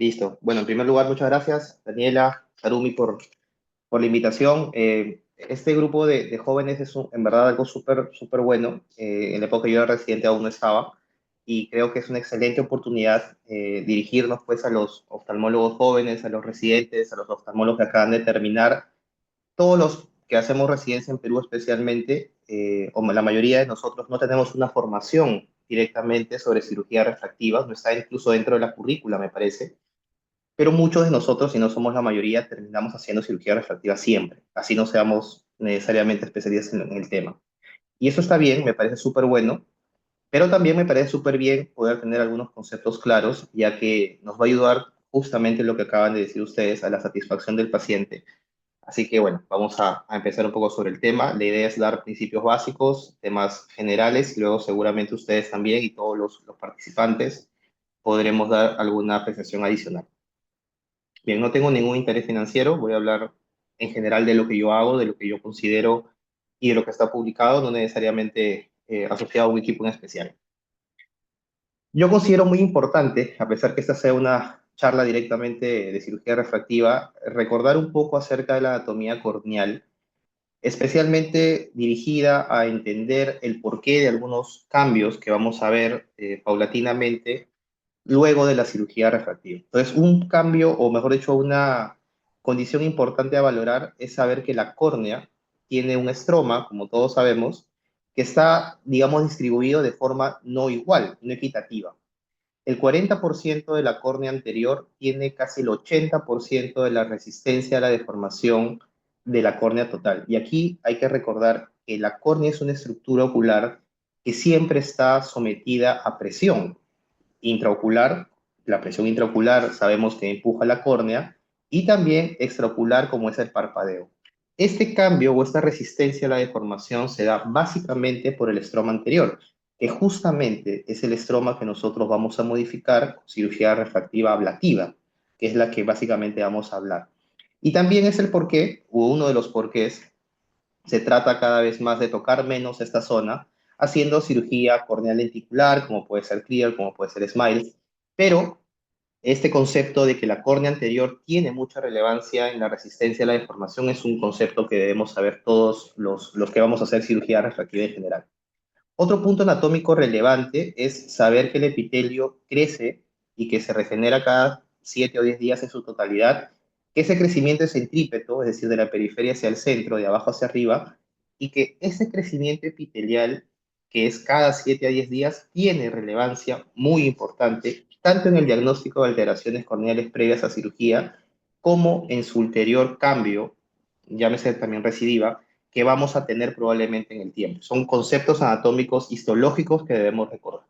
Listo. Bueno, en primer lugar, muchas gracias, Daniela, Harumi, por la invitación. Este grupo de jóvenes es en verdad algo súper, súper bueno. En la época que yo era residente aún no estaba y creo que es una excelente oportunidad dirigirnos pues a los oftalmólogos jóvenes, a los residentes, a los oftalmólogos que acaban de terminar. Todos los que hacemos residencia en Perú especialmente, o la mayoría de nosotros no tenemos una formación directamente sobre cirugía refractiva, no está incluso dentro de la currícula, me parece, pero muchos de nosotros, si no somos la mayoría, terminamos haciendo cirugía refractiva siempre, así no seamos necesariamente especialistas en el tema. Y eso está bien, me parece súper bueno, pero también me parece súper bien poder tener algunos conceptos claros, ya que nos va a ayudar justamente lo que acaban de decir ustedes, a la satisfacción del paciente. Así que bueno, vamos a empezar un poco sobre el tema. La idea es dar principios básicos, temas generales, y luego seguramente ustedes también y todos los participantes podremos dar alguna apreciación adicional. Bien, no tengo ningún interés financiero, voy a hablar en general de lo que yo hago, de lo que yo considero y de lo que está publicado, no necesariamente asociado a un equipo en especial. Yo considero muy importante, a pesar que esta sea una charla directamente de cirugía refractiva, recordar un poco acerca de la anatomía corneal, especialmente dirigida a entender el porqué de algunos cambios que vamos a ver paulatinamente luego de la cirugía refractiva. Entonces, un cambio, o mejor dicho, una condición importante a valorar es saber que la córnea tiene un estroma, como todos sabemos, que está, digamos, distribuido de forma no igual, no equitativa. El 40% de la córnea anterior tiene casi el 80% de la resistencia a la deformación de la córnea total. Y aquí hay que recordar que la córnea es una estructura ocular que siempre está sometida a presión intraocular. La presión intraocular sabemos que empuja la córnea, y también extraocular, como es el parpadeo. Este cambio o esta resistencia a la deformación se da básicamente por el estroma anterior, que justamente es el estroma que nosotros vamos a modificar con cirugía refractiva ablativa, que es la que básicamente vamos a hablar. Y también es el porqué, o uno de los porqués, se trata cada vez más de tocar menos esta zona, haciendo cirugía corneal lenticular, como puede ser Clear, como puede ser Smile, pero este concepto de que la córnea anterior tiene mucha relevancia en la resistencia a la deformación es un concepto que debemos saber todos los que vamos a hacer cirugía refractiva en general. Otro punto anatómico relevante es saber que el epitelio crece y que se regenera cada 7 o 10 días en su totalidad, que ese crecimiento es centrípeto, es decir, de la periferia hacia el centro, de abajo hacia arriba, y que ese crecimiento epitelial, que es cada 7 a 10 días, tiene relevancia muy importante, tanto en el diagnóstico de alteraciones corneales previas a cirugía, como en su ulterior cambio, llámese también recidiva, que vamos a tener probablemente en el tiempo. Son conceptos anatómicos histológicos que debemos recordar.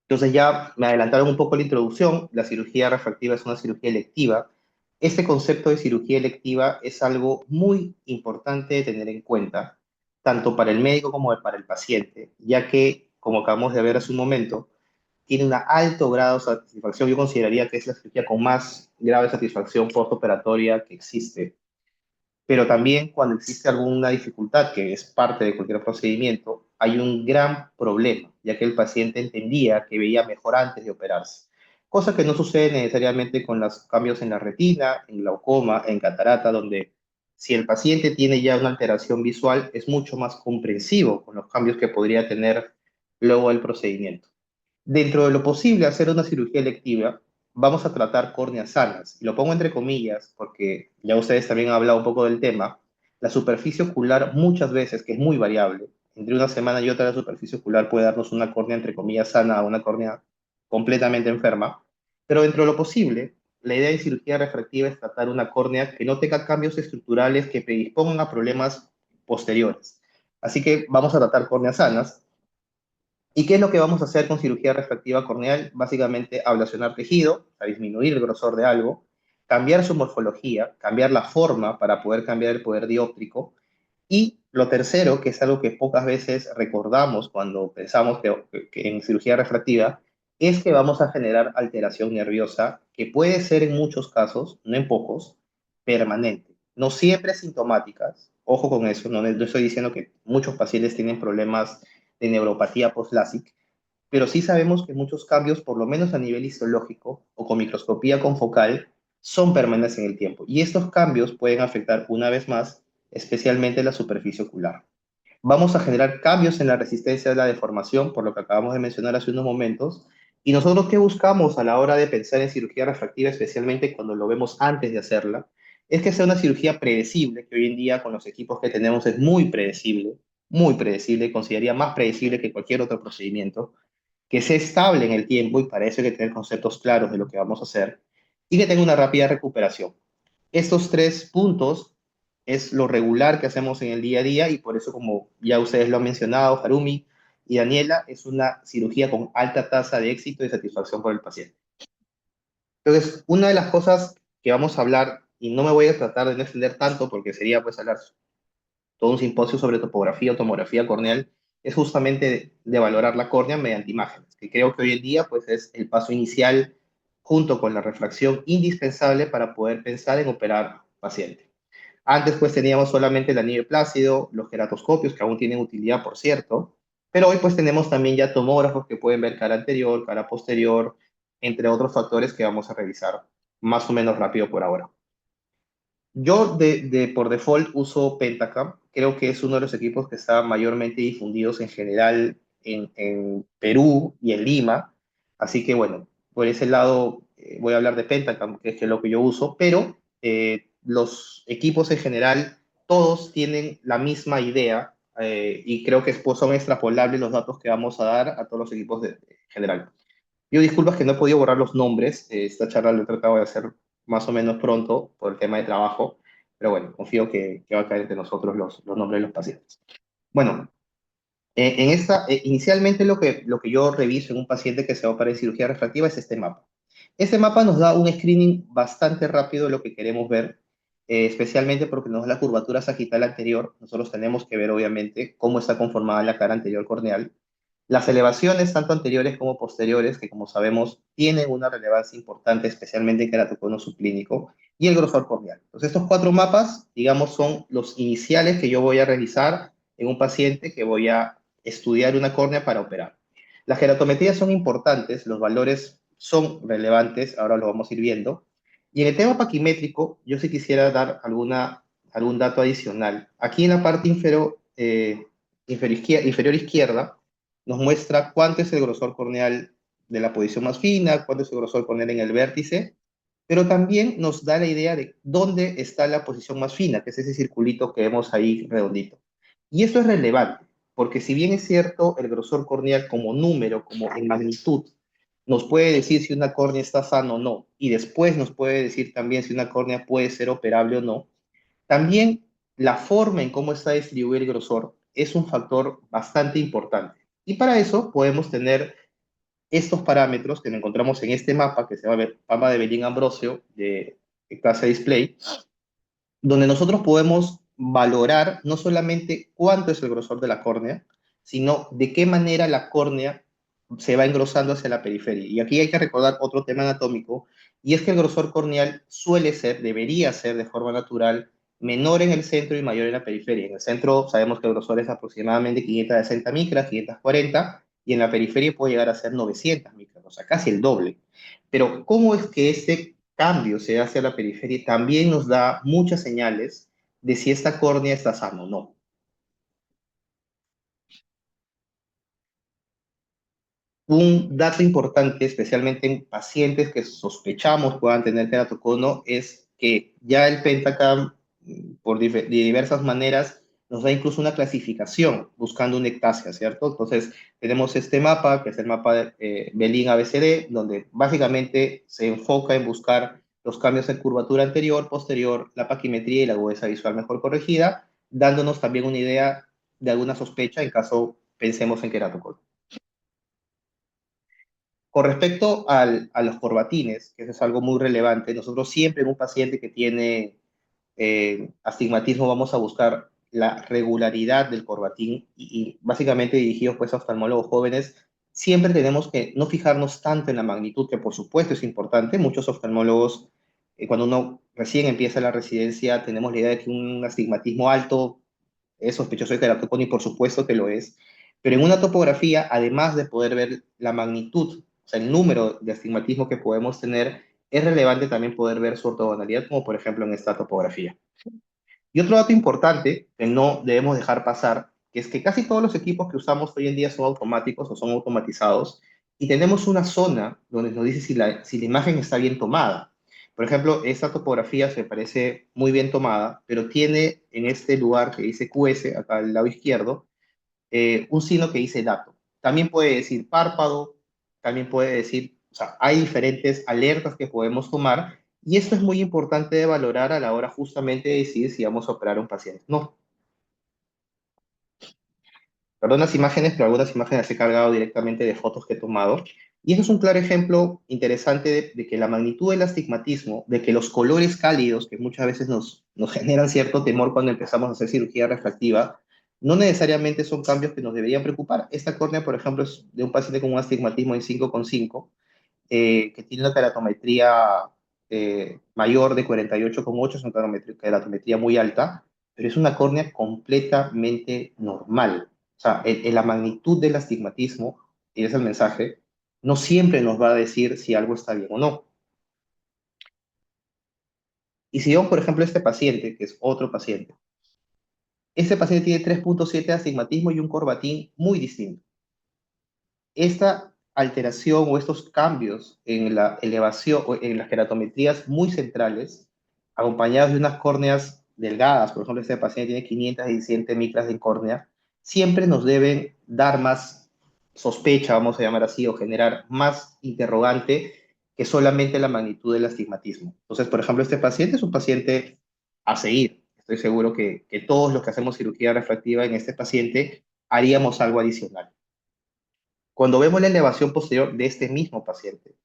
Entonces ya me adelantaron un poco la introducción. La cirugía refractiva es una cirugía electiva. Este concepto de cirugía electiva es algo muy importante de tener en cuenta, tanto para el médico como para el paciente, ya que, como acabamos de ver hace un momento, tiene un alto grado de satisfacción. Yo consideraría que es la cirugía con más grave satisfacción postoperatoria que existe, pero también cuando existe alguna dificultad, que es parte de cualquier procedimiento, hay un gran problema, ya que el paciente entendía que veía mejor antes de operarse, cosa que no sucede necesariamente con los cambios en la retina, en glaucoma, en catarata, donde si el paciente tiene ya una alteración visual, es mucho más comprensivo con los cambios que podría tener luego del procedimiento. Dentro de lo posible hacer una cirugía electiva, vamos a tratar córneas sanas. Y lo pongo entre comillas porque ya ustedes también han hablado un poco del tema. La superficie ocular muchas veces, que es muy variable, entre una semana y otra la superficie ocular puede darnos una córnea entre comillas sana a una córnea completamente enferma. Pero dentro de lo posible, la idea de cirugía refractiva es tratar una córnea que no tenga cambios estructurales que predispongan a problemas posteriores. Así que vamos a tratar córneas sanas. ¿Y qué es lo que vamos a hacer con cirugía refractiva corneal? Básicamente ablacionar tejido, a disminuir el grosor de algo, cambiar su morfología, cambiar la forma para poder cambiar el poder dióptrico. Y lo tercero, que es algo que pocas veces recordamos cuando pensamos que en cirugía refractiva, es que vamos a generar alteración nerviosa que puede ser en muchos casos, no en pocos, permanente. No siempre sintomáticas. Ojo con eso, no estoy diciendo que muchos pacientes tienen problemas de neuropatía post-LASIK, pero sí sabemos que muchos cambios, por lo menos a nivel histológico o con microscopía confocal, son permanentes en el tiempo. Y estos cambios pueden afectar una vez más, especialmente la superficie ocular. Vamos a generar cambios en la resistencia de la deformación, por lo que acabamos de mencionar hace unos momentos. ¿Y nosotros qué buscamos a la hora de pensar en cirugía refractiva, especialmente cuando lo vemos antes de hacerla? Es que sea una cirugía predecible, que hoy en día con los equipos que tenemos es muy predecible, consideraría más predecible que cualquier otro procedimiento, que sea estable en el tiempo y para eso hay que tener conceptos claros de lo que vamos a hacer y que tenga una rápida recuperación. Estos tres puntos es lo regular que hacemos en el día a día y por eso, como ya ustedes lo han mencionado, Harumi y Daniela, es una cirugía con alta tasa de éxito y satisfacción por el paciente. Entonces, una de las cosas que vamos a hablar, y no me voy a tratar de no extender tanto porque sería pues hablar todo un simposio sobre topografía o tomografía corneal, es justamente de valorar la córnea mediante imágenes, que creo que hoy en día pues es el paso inicial junto con la refracción indispensable para poder pensar en operar paciente. Antes pues teníamos solamente el anillo plácido, los queratoscopios, que aún tienen utilidad, por cierto, pero hoy pues tenemos también ya tomógrafos que pueden ver cara anterior, cara posterior, entre otros factores que vamos a revisar más o menos rápido por ahora. Yo por default uso Pentacam, creo que es uno de los equipos que está mayormente difundidos en general en Perú y en Lima, así que bueno, por ese lado voy a hablar de Pentacam, que es lo que yo uso, pero los equipos en general, todos tienen la misma idea y creo que pues, son extrapolables los datos que vamos a dar a todos los equipos en general. Yo disculpas que no he podido borrar los nombres. Esta charla la he tratado de hacer más o menos pronto por el tema de trabajo, pero bueno, confío que va a caer entre nosotros los nombres de los pacientes. Bueno, inicialmente lo que yo reviso en un paciente que se va a operar en cirugía refractiva es este mapa. Este mapa nos da un screening bastante rápido de lo que queremos ver, especialmente porque nos da la curvatura sagital anterior. Nosotros tenemos que ver, obviamente, cómo está conformada la cara anterior corneal. Las elevaciones, tanto anteriores como posteriores, que como sabemos tienen una relevancia importante, especialmente en queratocono subclínico, y el grosor corneal. Entonces, estos cuatro mapas, digamos, son los iniciales que yo voy a revisar en un paciente que voy a estudiar una córnea para operar. Las queratometrías son importantes, los valores son relevantes, ahora lo vamos a ir viendo. Y en el tema paquimétrico, yo sí quisiera dar algún dato adicional. Aquí en la parte inferior izquierda, nos muestra cuánto es el grosor corneal de la posición más fina, cuánto es el grosor corneal en el vértice, pero también nos da la idea de dónde está la posición más fina, que es ese circulito que vemos ahí redondito. Y esto es relevante, porque si bien es cierto, el grosor corneal como número, como en magnitud, nos puede decir si una córnea está sana o no, y después nos puede decir también si una córnea puede ser operable o no, también la forma en cómo está distribuido el grosor es un factor bastante importante. Y para eso podemos tener estos parámetros que encontramos en este mapa, que se llama mapa de Belin-Ambrosio de clase display, donde nosotros podemos valorar no solamente cuánto es el grosor de la córnea, sino de qué manera la córnea se va engrosando hacia la periferia. Y aquí hay que recordar otro tema anatómico, y es que el grosor corneal suele ser, debería ser de forma natural, menor en el centro y mayor en la periferia. En el centro sabemos que el grosor es aproximadamente 560 micras, 540, y en la periferia puede llegar a ser 900 micras, o sea, casi el doble. Pero, ¿cómo es que este cambio se hace a la periferia? También nos da muchas señales de si esta córnea está sana o no. Un dato importante, especialmente en pacientes que sospechamos puedan tener keratocono, es que ya el Pentacam, de diversas maneras, nos da incluso una clasificación buscando una ectasia, ¿cierto? Entonces, tenemos este mapa, que es el mapa de Belin ABCD, donde básicamente se enfoca en buscar los cambios en curvatura anterior, posterior, la paquimetría y la agudeza visual mejor corregida, dándonos también una idea de alguna sospecha en caso pensemos en keratocono. Con respecto a los corbatines, que eso es algo muy relevante, nosotros siempre en un paciente que tiene astigmatismo vamos a buscar la regularidad del corbatín y básicamente dirigidos pues a oftalmólogos jóvenes, siempre tenemos que no fijarnos tanto en la magnitud, que por supuesto es importante. Muchos oftalmólogos, cuando uno recién empieza la residencia, tenemos la idea de que un astigmatismo alto es sospechoso de queratocono y por supuesto que lo es, Pero en una topografía, además de poder ver la magnitud, o sea, el número de astigmatismo que podemos tener, es relevante también poder ver su ortogonalidad, como por ejemplo en esta topografía. Y otro dato importante que no debemos dejar pasar, que es que casi todos los equipos que usamos hoy en día son automáticos o son automatizados, y tenemos una zona donde nos dice si la imagen está bien tomada. Por ejemplo, esta topografía se parece muy bien tomada, pero tiene en este lugar que dice QS, acá al lado izquierdo, un signo que dice dato. También puede decir párpado, también puede decir, o sea, hay diferentes alertas que podemos tomar y esto es muy importante de valorar a la hora justamente de decidir si vamos a operar a un paciente. No, perdón las imágenes, pero algunas imágenes las he cargado directamente de fotos que he tomado. Y eso es un claro ejemplo interesante de que la magnitud del astigmatismo, de que los colores cálidos, que muchas veces nos generan cierto temor cuando empezamos a hacer cirugía refractiva, no necesariamente son cambios que nos deberían preocupar. Esta córnea, por ejemplo, es de un paciente con un astigmatismo en 5,5, que tiene una keratometría mayor de 48,8, es una keratometría muy alta, pero es una córnea completamente normal. O sea, la magnitud del astigmatismo, y es el mensaje, no siempre nos va a decir si algo está bien o no. Y si vemos, por ejemplo, este paciente, que es otro paciente, este paciente tiene 3,7 de astigmatismo y un corbatín muy distinto. Esta alteración o estos cambios en la elevación o en las keratometrías muy centrales, acompañados de unas córneas delgadas, por ejemplo, este paciente tiene 517 micras de córnea, siempre nos deben dar más sospecha, vamos a llamar así, o generar más interrogante que solamente la magnitud del astigmatismo. Entonces, por ejemplo, este paciente es un paciente a seguir. Estoy seguro que todos los que hacemos cirugía refractiva en este paciente haríamos algo adicional. Cuando vemos la elevación posterior de este mismo paciente,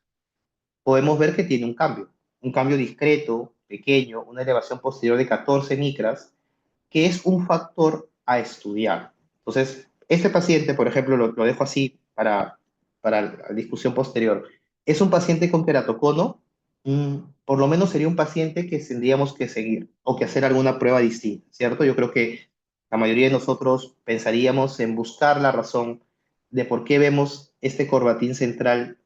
podemos ver que tiene un cambio discreto, pequeño, una elevación posterior de 14 micras, que es un factor a estudiar. Entonces, este paciente, por ejemplo, lo dejo así para la discusión posterior, es un paciente con queratocono. Por lo menos sería un paciente que tendríamos que seguir o que hacer alguna prueba distinta, ¿cierto? Yo creo que la mayoría de nosotros pensaríamos en buscar la razón de por qué vemos este corbatín central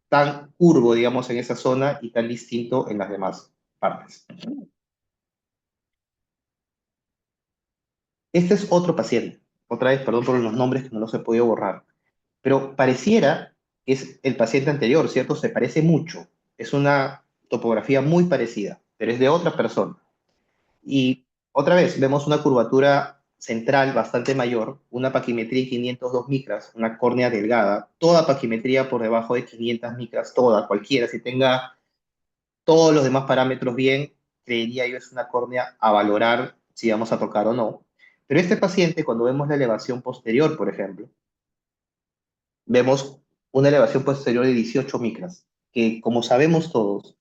tan curvo, digamos, en esa zona y tan distinto en las demás partes. Este es otro paciente. Otra vez, perdón por los nombres que no los he podido borrar. Pero pareciera que es el paciente anterior, ¿cierto? Se parece mucho. Es una topografía muy parecida, pero es de otra persona. Y otra vez, vemos una curvatura central bastante mayor, una paquimetría de 502 micras, una córnea delgada, toda paquimetría por debajo de 500 micras, toda, cualquiera, si tenga todos los demás parámetros bien, creería yo es una córnea a valorar si vamos a tocar o no. Pero este paciente, cuando vemos la elevación posterior, por ejemplo, vemos una elevación posterior de 18 micras, que como sabemos todos,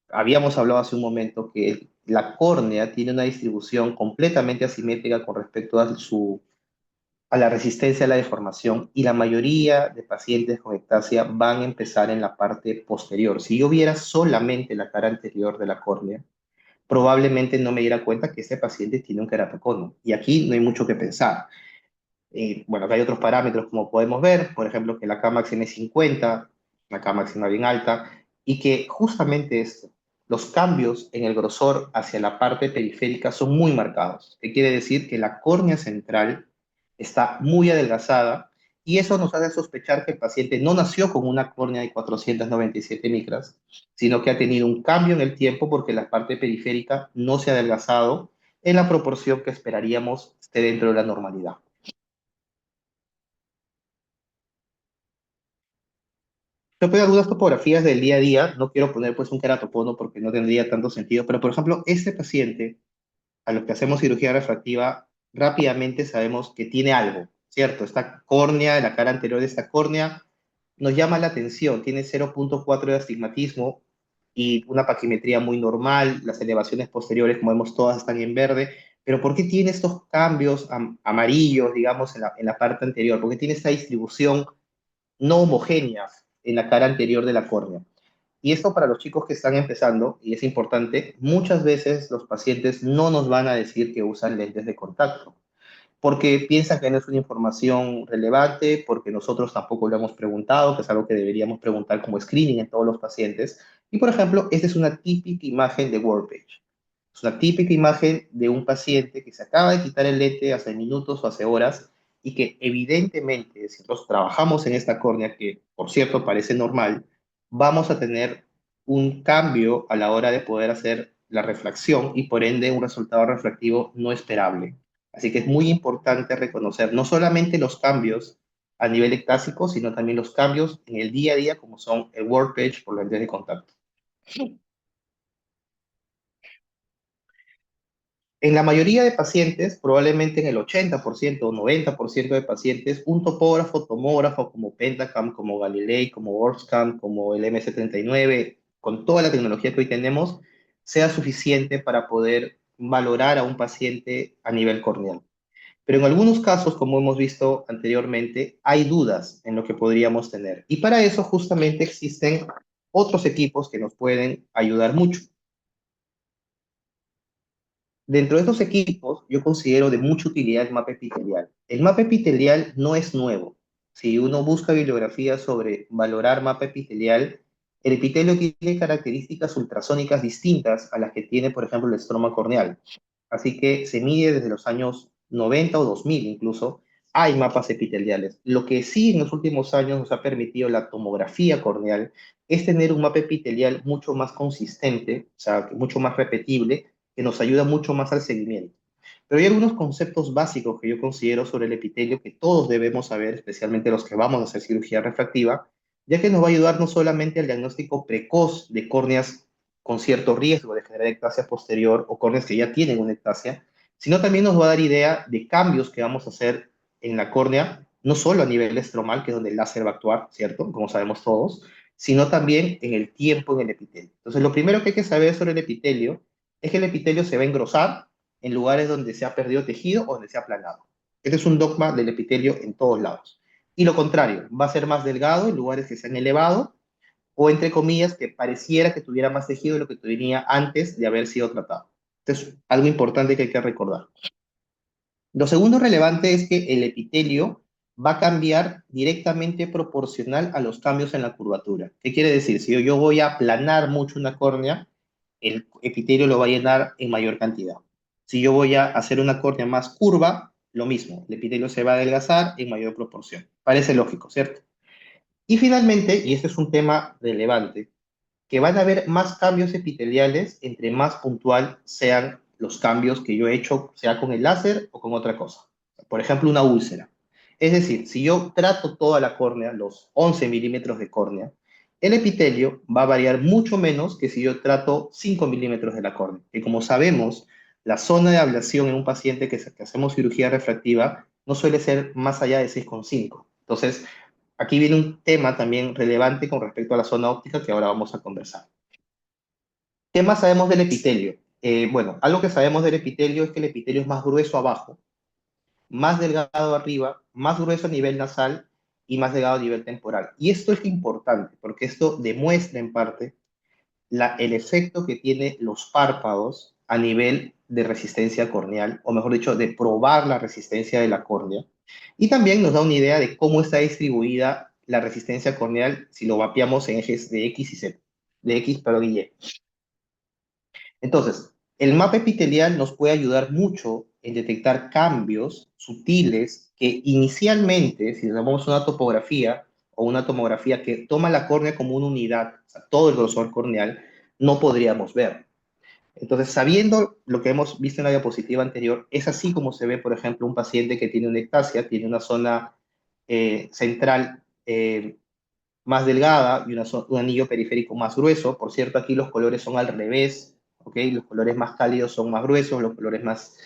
habíamos hablado hace un momento que la córnea tiene una distribución completamente asimétrica con respecto a la resistencia a la deformación y la mayoría de pacientes con ectasia van a empezar en la parte posterior. Si yo viera solamente la cara anterior de la córnea, probablemente no me diera cuenta que este paciente tiene un queratocono. Y aquí no hay mucho que pensar. Bueno, acá hay otros parámetros como podemos ver, por ejemplo, que la K máxima es 50, la K máxima bien alta, y que justamente esto, los cambios en el grosor hacia la parte periférica son muy marcados. ¿Qué quiere decir? Que la córnea central está muy adelgazada y eso nos hace sospechar que el paciente no nació con una córnea de 497 micras, sino que ha tenido un cambio en el tiempo porque la parte periférica no se ha adelgazado en la proporción que esperaríamos esté dentro de la normalidad. Yo pongo algunas topografías del día a día, no quiero poner pues un keratocono porque no tendría tanto sentido, pero por ejemplo, este paciente a los que hacemos cirugía refractiva, rápidamente sabemos que tiene algo, ¿cierto? Esta córnea, la cara anterior de esta córnea, nos llama la atención, tiene 0,4 de astigmatismo y una paquimetría muy normal, las elevaciones posteriores, como vemos, todas están en verde, pero ¿por qué tiene estos cambios amarillos, digamos, en la parte anterior? ¿Por qué tiene esta distribución no homogénea en la cara anterior de la córnea? Y esto para los chicos que están empezando, y es importante, muchas veces los pacientes no nos van a decir que usan lentes de contacto. porque piensan que no es una información relevante, porque nosotros tampoco lo hemos preguntado, que es algo que deberíamos preguntar como screening en todos los pacientes. Y, por ejemplo, esta es una típica imagen de Workpage. Es una típica imagen de un paciente que se acaba de quitar el lente hace minutos o hace horas y que evidentemente, si nosotros trabajamos en esta córnea, que por cierto parece normal, vamos a tener un cambio a la hora de poder hacer la refracción y por ende un resultado refractivo no esperable. Así que es muy importante reconocer no solamente los cambios a nivel ectásico, sino también los cambios en el día a día, como son el Workpage por lentes de contacto. En la mayoría de pacientes, probablemente en el 80% o 90% de pacientes, un topógrafo, tomógrafo como Pentacam, como Galilei, como Workscan, como el MC39, con toda la tecnología que hoy tenemos, sea suficiente para poder valorar a un paciente a nivel corneal. Pero en algunos casos, como hemos visto anteriormente, hay dudas en lo que podríamos tener. Y para eso justamente existen otros equipos que nos pueden ayudar mucho. Dentro de estos equipos, yo considero de mucha utilidad el mapa epitelial. El mapa epitelial no es nuevo. Si uno busca bibliografía sobre valorar mapa epitelial, el epitelio tiene características ultrasónicas distintas a las que tiene, por ejemplo, el estroma corneal. Así que se mide desde los años 90 o 2000 incluso, hay mapas epiteliales. Lo que sí en los últimos años nos ha permitido la tomografía corneal es tener un mapa epitelial mucho más consistente, o sea, mucho más repetible, que nos ayuda mucho más al seguimiento. Pero hay algunos conceptos básicos que yo considero sobre el epitelio que todos debemos saber, especialmente los que vamos a hacer cirugía refractiva, ya que nos va a ayudar no solamente al diagnóstico precoz de córneas con cierto riesgo de generar ectasia posterior o córneas que ya tienen una ectasia, sino también nos va a dar idea de cambios que vamos a hacer en la córnea, no solo a nivel estromal, que es donde el láser va a actuar, ¿cierto? Como sabemos todos, sino también en el tiempo en el epitelio. Entonces, lo primero que hay que saber sobre el epitelio es que el epitelio se va a engrosar en lugares donde se ha perdido tejido o donde se ha aplanado. Este es un dogma del epitelio en todos lados. Y lo contrario, va a ser más delgado en lugares que se han elevado o entre comillas que pareciera que tuviera más tejido de lo que tenía antes de haber sido tratado. Entonces, algo importante que hay que recordar. Lo segundo relevante es que el epitelio va a cambiar directamente proporcional a los cambios en la curvatura. ¿Qué quiere decir? Si yo voy a aplanar mucho una córnea, el epitelio lo va a llenar en mayor cantidad. Si yo voy a hacer una córnea más curva, lo mismo, el epitelio se va a adelgazar en mayor proporción. Parece lógico, ¿cierto? Y finalmente, y este es un tema relevante, que van a haber más cambios epiteliales entre más puntual sean los cambios que yo he hecho, sea con el láser o con otra cosa. Por ejemplo, una úlcera. Es decir, si yo trato toda la córnea, los 11 milímetros de córnea, el epitelio va a variar mucho menos que si yo trato 5 milímetros de la córnea. Que como sabemos, la zona de ablación en un paciente que hacemos cirugía refractiva no suele ser más allá de 6,5. Entonces, aquí viene un tema también relevante con respecto a la zona óptica que ahora vamos a conversar. ¿Qué más sabemos del epitelio? Bueno, algo que sabemos del epitelio es que el epitelio es más grueso abajo, más delgado arriba, más grueso a nivel nasal y más delgado a nivel temporal. Y esto es importante porque esto demuestra en parte el efecto que tiene los párpados a nivel de resistencia corneal, o mejor dicho, de probar la resistencia de la córnea. Y también nos da una idea de cómo está distribuida la resistencia corneal si lo mapeamos en ejes de X y Z, de X, perdón, y Y. Entonces, el mapa epitelial nos puede ayudar mucho en detectar cambios sutiles que inicialmente, si tomamos una topografía o una tomografía que toma la córnea como una unidad, o sea, todo el grosor corneal, no podríamos ver. Entonces, sabiendo lo que hemos visto en la diapositiva anterior, es así como se ve, por ejemplo, un paciente que tiene una ectasia, tiene una zona central más delgada y un anillo periférico más grueso. Por cierto, aquí los colores son al revés, ¿ok? Los colores más cálidos son más gruesos, los colores más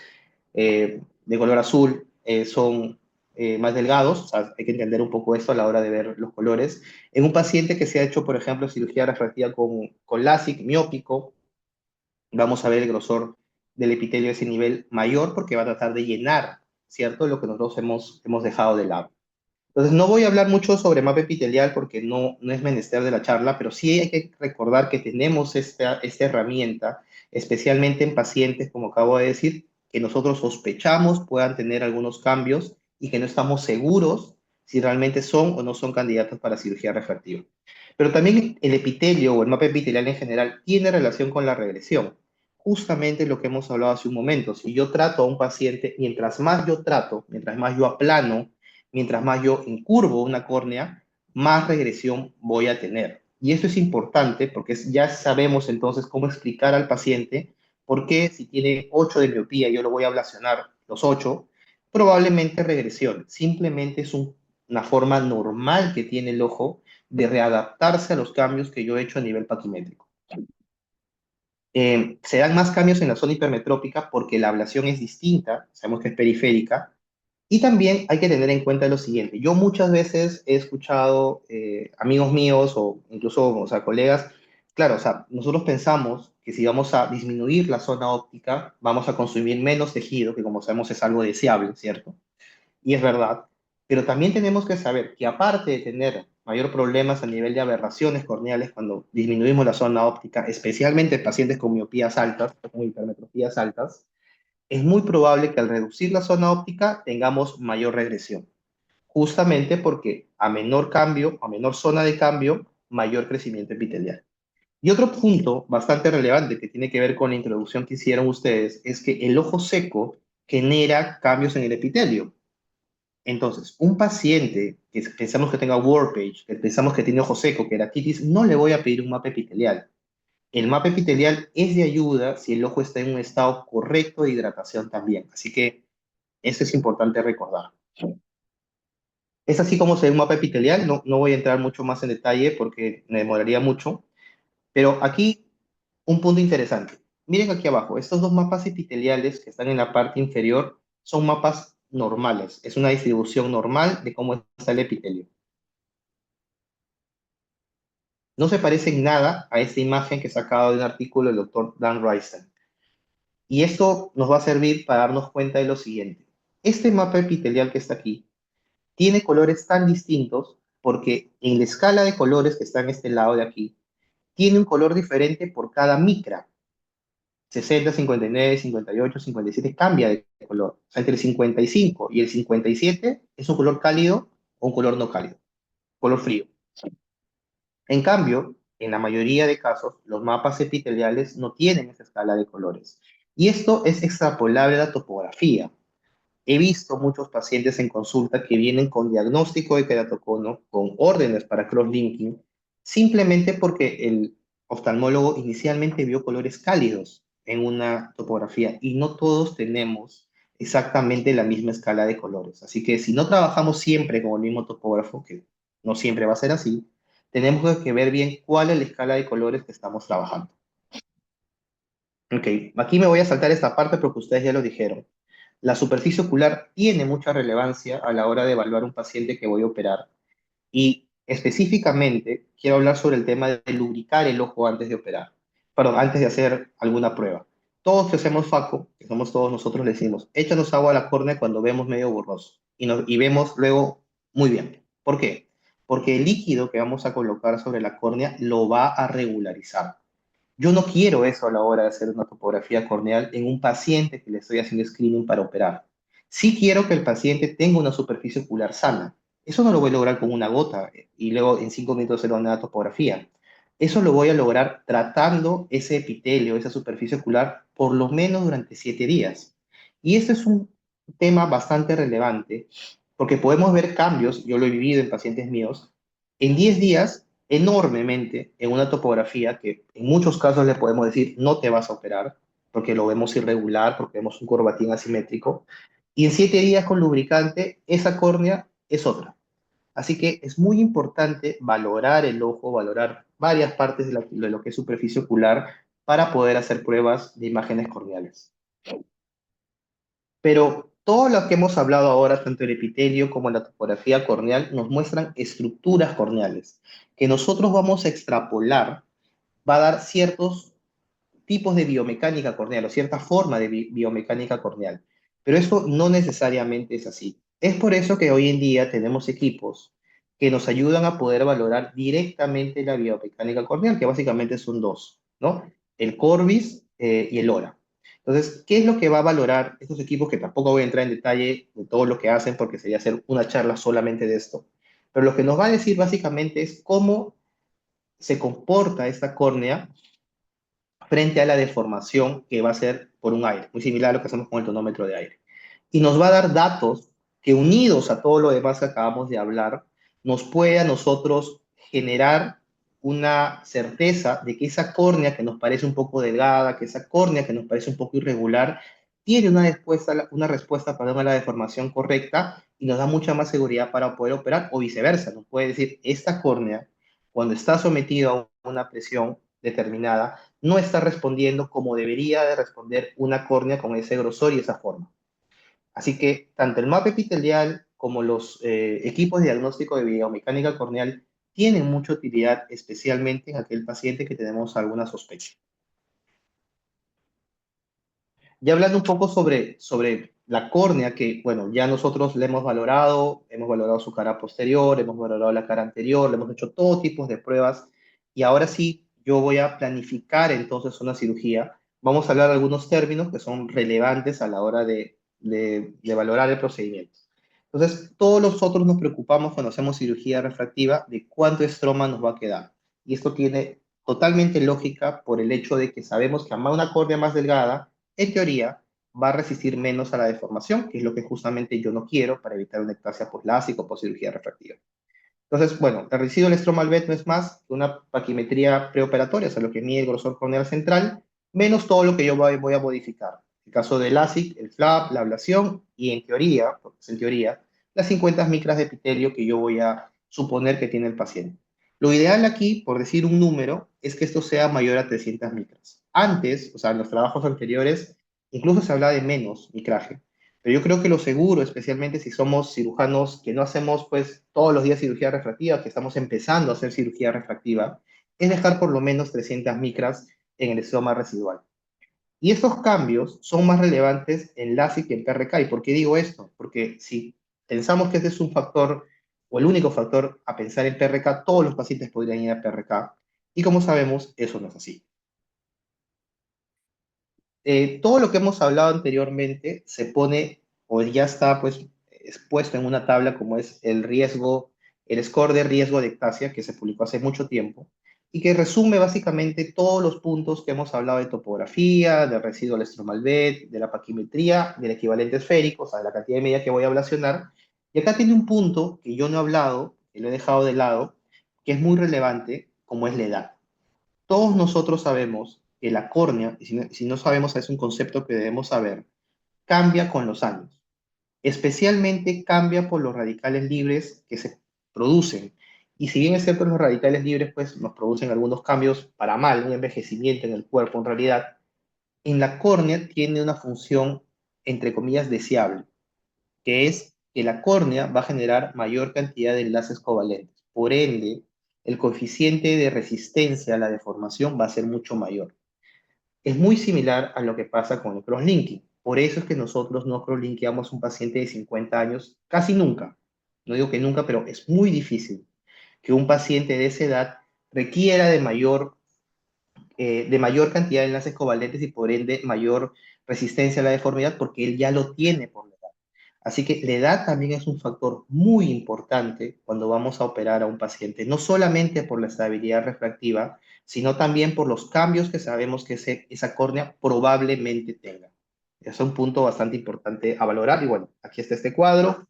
de color azul son más delgados. O sea, hay que entender un poco esto a la hora de ver los colores. En un paciente que se ha hecho, por ejemplo, cirugía refractiva con LASIK miópico, vamos a ver el grosor del epitelio a ese nivel mayor porque va a tratar de llenar, ¿cierto? Lo que nosotros hemos dejado de lado. Entonces, no voy a hablar mucho sobre mapa epitelial porque no es menester de la charla, pero sí hay que recordar que tenemos esta herramienta, especialmente en pacientes, como acabo de decir, que nosotros sospechamos puedan tener algunos cambios y que no estamos seguros si realmente son o no son candidatos para cirugía refractiva. Pero también el epitelio o el mapa epitelial en general tiene relación con la regresión. Justamente lo que hemos hablado hace un momento. Si yo trato a un paciente, mientras más yo trato, mientras más yo aplano, mientras más yo incurvo una córnea, más regresión voy a tener. Y esto es importante porque ya sabemos entonces cómo explicar al paciente por qué si tiene 8 de miopía, yo lo voy a ablacionar los 8, probablemente regresión. Simplemente es una forma normal que tiene el ojo de readaptarse a los cambios que yo he hecho a nivel paquimétrico. Se dan más cambios en la zona hipermetrópica porque la ablación es distinta, sabemos que es periférica, y también hay que tener en cuenta lo siguiente. Yo muchas veces he escuchado amigos míos o incluso, o sea, colegas, claro, o sea, nosotros pensamos que si vamos a disminuir la zona óptica, vamos a consumir menos tejido, que como sabemos es algo deseable, ¿cierto? Y es verdad, pero también tenemos que saber que aparte de tener mayor problemas a nivel de aberraciones corneales cuando disminuimos la zona óptica, especialmente en pacientes con miopías altas o con hipermetropías altas, es muy probable que al reducir la zona óptica tengamos mayor regresión, justamente porque a menor cambio, a menor zona de cambio, mayor crecimiento epitelial. Y otro punto bastante relevante que tiene que ver con la introducción que hicieron ustedes es que el ojo seco genera cambios en el epitelio. Entonces, un paciente que pensamos que tenga Warpage, que pensamos que tiene ojo seco, queratitis, no le voy a pedir un mapa epitelial. El mapa epitelial es de ayuda si el ojo está en un estado correcto de hidratación también. Así que eso es importante recordar. Es así como se ve un mapa epitelial. No voy a entrar mucho más en detalle porque me demoraría mucho. Pero aquí un punto interesante. Miren aquí abajo, estos dos mapas epiteliales que están en la parte inferior son mapas normales. Es una distribución normal de cómo está el epitelio. No se parece en nada a esta imagen que he sacado de un artículo del doctor Dan Reisten. Y esto nos va a servir para darnos cuenta de lo siguiente. Este mapa epitelial que está aquí tiene colores tan distintos porque en la escala de colores que está en este lado de aquí, tiene un color diferente por cada micra. 60, 59, 58, 57 cambia de color. O sea, entre el 55 y el 57 es un color cálido o un color no cálido, color frío. En cambio, en la mayoría de casos, los mapas epiteliales no tienen esa escala de colores. Y esto es extrapolable a la topografía. He visto muchos pacientes en consulta que vienen con diagnóstico de queratocono, con órdenes para cross-linking, simplemente porque el oftalmólogo inicialmente vio colores cálidos en una topografía y no todos tenemos exactamente la misma escala de colores. Así que si no trabajamos siempre con el mismo topógrafo, que no siempre va a ser así, tenemos que ver bien cuál es la escala de colores que estamos trabajando. Ok, aquí me voy a saltar esta parte porque ustedes ya lo dijeron. La superficie ocular tiene mucha relevancia a la hora de evaluar un paciente que voy a operar. Y específicamente quiero hablar sobre el tema de lubricar el ojo antes de operar. Perdón, antes de hacer alguna prueba. Todos que hacemos FACO, que somos todos nosotros, le decimos, échanos agua a la córnea cuando vemos medio borroso. Y vemos luego muy bien. ¿Por qué? Porque el líquido que vamos a colocar sobre la córnea lo va a regularizar. Yo no quiero eso a la hora de hacer una topografía corneal en un paciente que le estoy haciendo screening para operar. Sí quiero que el paciente tenga una superficie ocular sana. Eso no lo voy a lograr con una gota y luego en 5 minutos hacer una topografía. Eso lo voy a lograr tratando ese epitelio, esa superficie ocular, por lo menos durante 7 días. Y este es un tema bastante relevante porque podemos ver cambios, yo lo he vivido en pacientes míos, en 10 días enormemente en una topografía que en muchos casos le podemos decir no te vas a operar porque lo vemos irregular, porque vemos un corbatín asimétrico, y en 7 días con lubricante esa córnea es otra. Así que es muy importante valorar el ojo, valorar varias partes de lo que es superficie ocular para poder hacer pruebas de imágenes corneales. Pero todo lo que hemos hablado ahora, tanto el epitelio como la topografía corneal, nos muestran estructuras corneales que nosotros vamos a extrapolar, va a dar ciertos tipos de biomecánica corneal o cierta forma de biomecánica corneal. Pero eso no necesariamente es así. Es por eso que hoy en día tenemos equipos que nos ayudan a poder valorar directamente la biomecánica corneal, que básicamente son dos, ¿no? El Corbis y el ORA. Entonces, ¿qué es lo que va a valorar estos equipos? Que tampoco voy a entrar en detalle de todo lo que hacen porque sería hacer una charla solamente de esto. Pero lo que nos va a decir básicamente es cómo se comporta esta córnea frente a la deformación que va a ser por un aire, muy similar a lo que hacemos con el tonómetro de aire. Y nos va a dar datos que unidos a todo lo demás que acabamos de hablar, nos puede a nosotros generar una certeza de que esa córnea que nos parece un poco delgada, que esa córnea que nos parece un poco irregular, tiene una respuesta para la deformación correcta y nos da mucha más seguridad para poder operar o viceversa. Nos puede decir, esta córnea, cuando está sometida a una presión determinada, no está respondiendo como debería de responder una córnea con ese grosor y esa forma. Así que tanto el mapa epitelial como los equipos de diagnóstico de biomecánica corneal tienen mucha utilidad, especialmente en aquel paciente que tenemos alguna sospecha. Ya hablando un poco sobre la córnea, que bueno, ya nosotros le hemos valorado su cara posterior, hemos valorado la cara anterior, le hemos hecho todo tipo de pruebas y ahora sí, yo voy a planificar entonces una cirugía. Vamos a hablar de algunos términos que son relevantes a la hora de valorar el procedimiento. Entonces, todos nosotros nos preocupamos cuando hacemos cirugía refractiva de cuánto estroma nos va a quedar. Y esto tiene totalmente lógica por el hecho de que sabemos que a una córnea más delgada, en teoría, va a resistir menos a la deformación, que es lo que justamente yo no quiero para evitar una ectasia poslásica o por cirugía refractiva. Entonces, bueno, el residuo del estromal no es más que una paquimetría preoperatoria, o sea, lo que mide el grosor corneal central, menos todo lo que yo voy a modificar. En el caso del LASIK, el flap, la ablación y en teoría, porque es en teoría, las 50 micras de epitelio que yo voy a suponer que tiene el paciente. Lo ideal aquí, por decir un número, es que esto sea mayor a 300 micras. Antes, o sea, en los trabajos anteriores, incluso se habla de menos micraje. Pero yo creo que lo seguro, especialmente si somos cirujanos que no hacemos pues todos los días cirugía refractiva, que estamos empezando a hacer cirugía refractiva, es dejar por lo menos 300 micras en el estroma residual. Y estos cambios son más relevantes en LASIK que en PRK. ¿Y por qué digo esto? Porque si pensamos que este es un factor o el único factor a pensar en PRK, todos los pacientes podrían ir a PRK. Y como sabemos, eso no es así. Todo lo que hemos hablado anteriormente se pone o ya está pues expuesto en una tabla como es el riesgo, el score de riesgo de ectasia que se publicó hace mucho tiempo y que resume básicamente todos los puntos que hemos hablado de topografía, del residuo del estromal B, de la paquimetría, del equivalente esférico, o sea, de la cantidad de media que voy a ablacionar. Y acá tiene un punto que yo no he hablado, que lo he dejado de lado, que es muy relevante, como es la edad. Todos nosotros sabemos que la córnea, y si no sabemos, es un concepto que debemos saber, cambia con los años. Especialmente cambia por los radicales libres que se producen. Y si bien es cierto, los radicales libres pues, nos producen algunos cambios para mal, un envejecimiento en el cuerpo en realidad, en la córnea tiene una función, entre comillas, deseable, que es que la córnea va a generar mayor cantidad de enlaces covalentes. Por ende, el coeficiente de resistencia a la deformación va a ser mucho mayor. Es muy similar a lo que pasa con el crosslinking. Por eso es que nosotros no crosslinkeamos un paciente de 50 años casi nunca. No digo que nunca, pero es muy difícil que un paciente de esa edad requiera de mayor cantidad de enlaces covalentes y por ende mayor resistencia a la deformidad porque él ya lo tiene por la edad. Así que la edad también es un factor muy importante cuando vamos a operar a un paciente, no solamente por la estabilidad refractiva, sino también por los cambios que sabemos que esa córnea probablemente tenga. Es un punto bastante importante a valorar. Y bueno, aquí está este cuadro,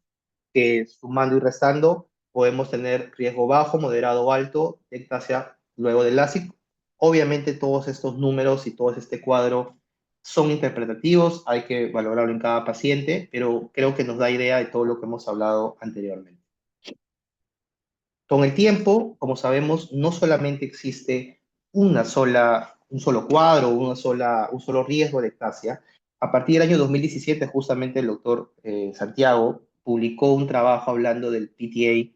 que sumando y restando podemos tener riesgo bajo, moderado o alto de ectasia luego del LASIK. Obviamente todos estos números y todo este cuadro son interpretativos, hay que valorarlo en cada paciente, pero creo que nos da idea de todo lo que hemos hablado anteriormente. Con el tiempo, como sabemos, no solamente existe un solo cuadro, un solo riesgo de ectasia. A partir del año 2017, justamente el doctor Santiago publicó un trabajo hablando del PTA,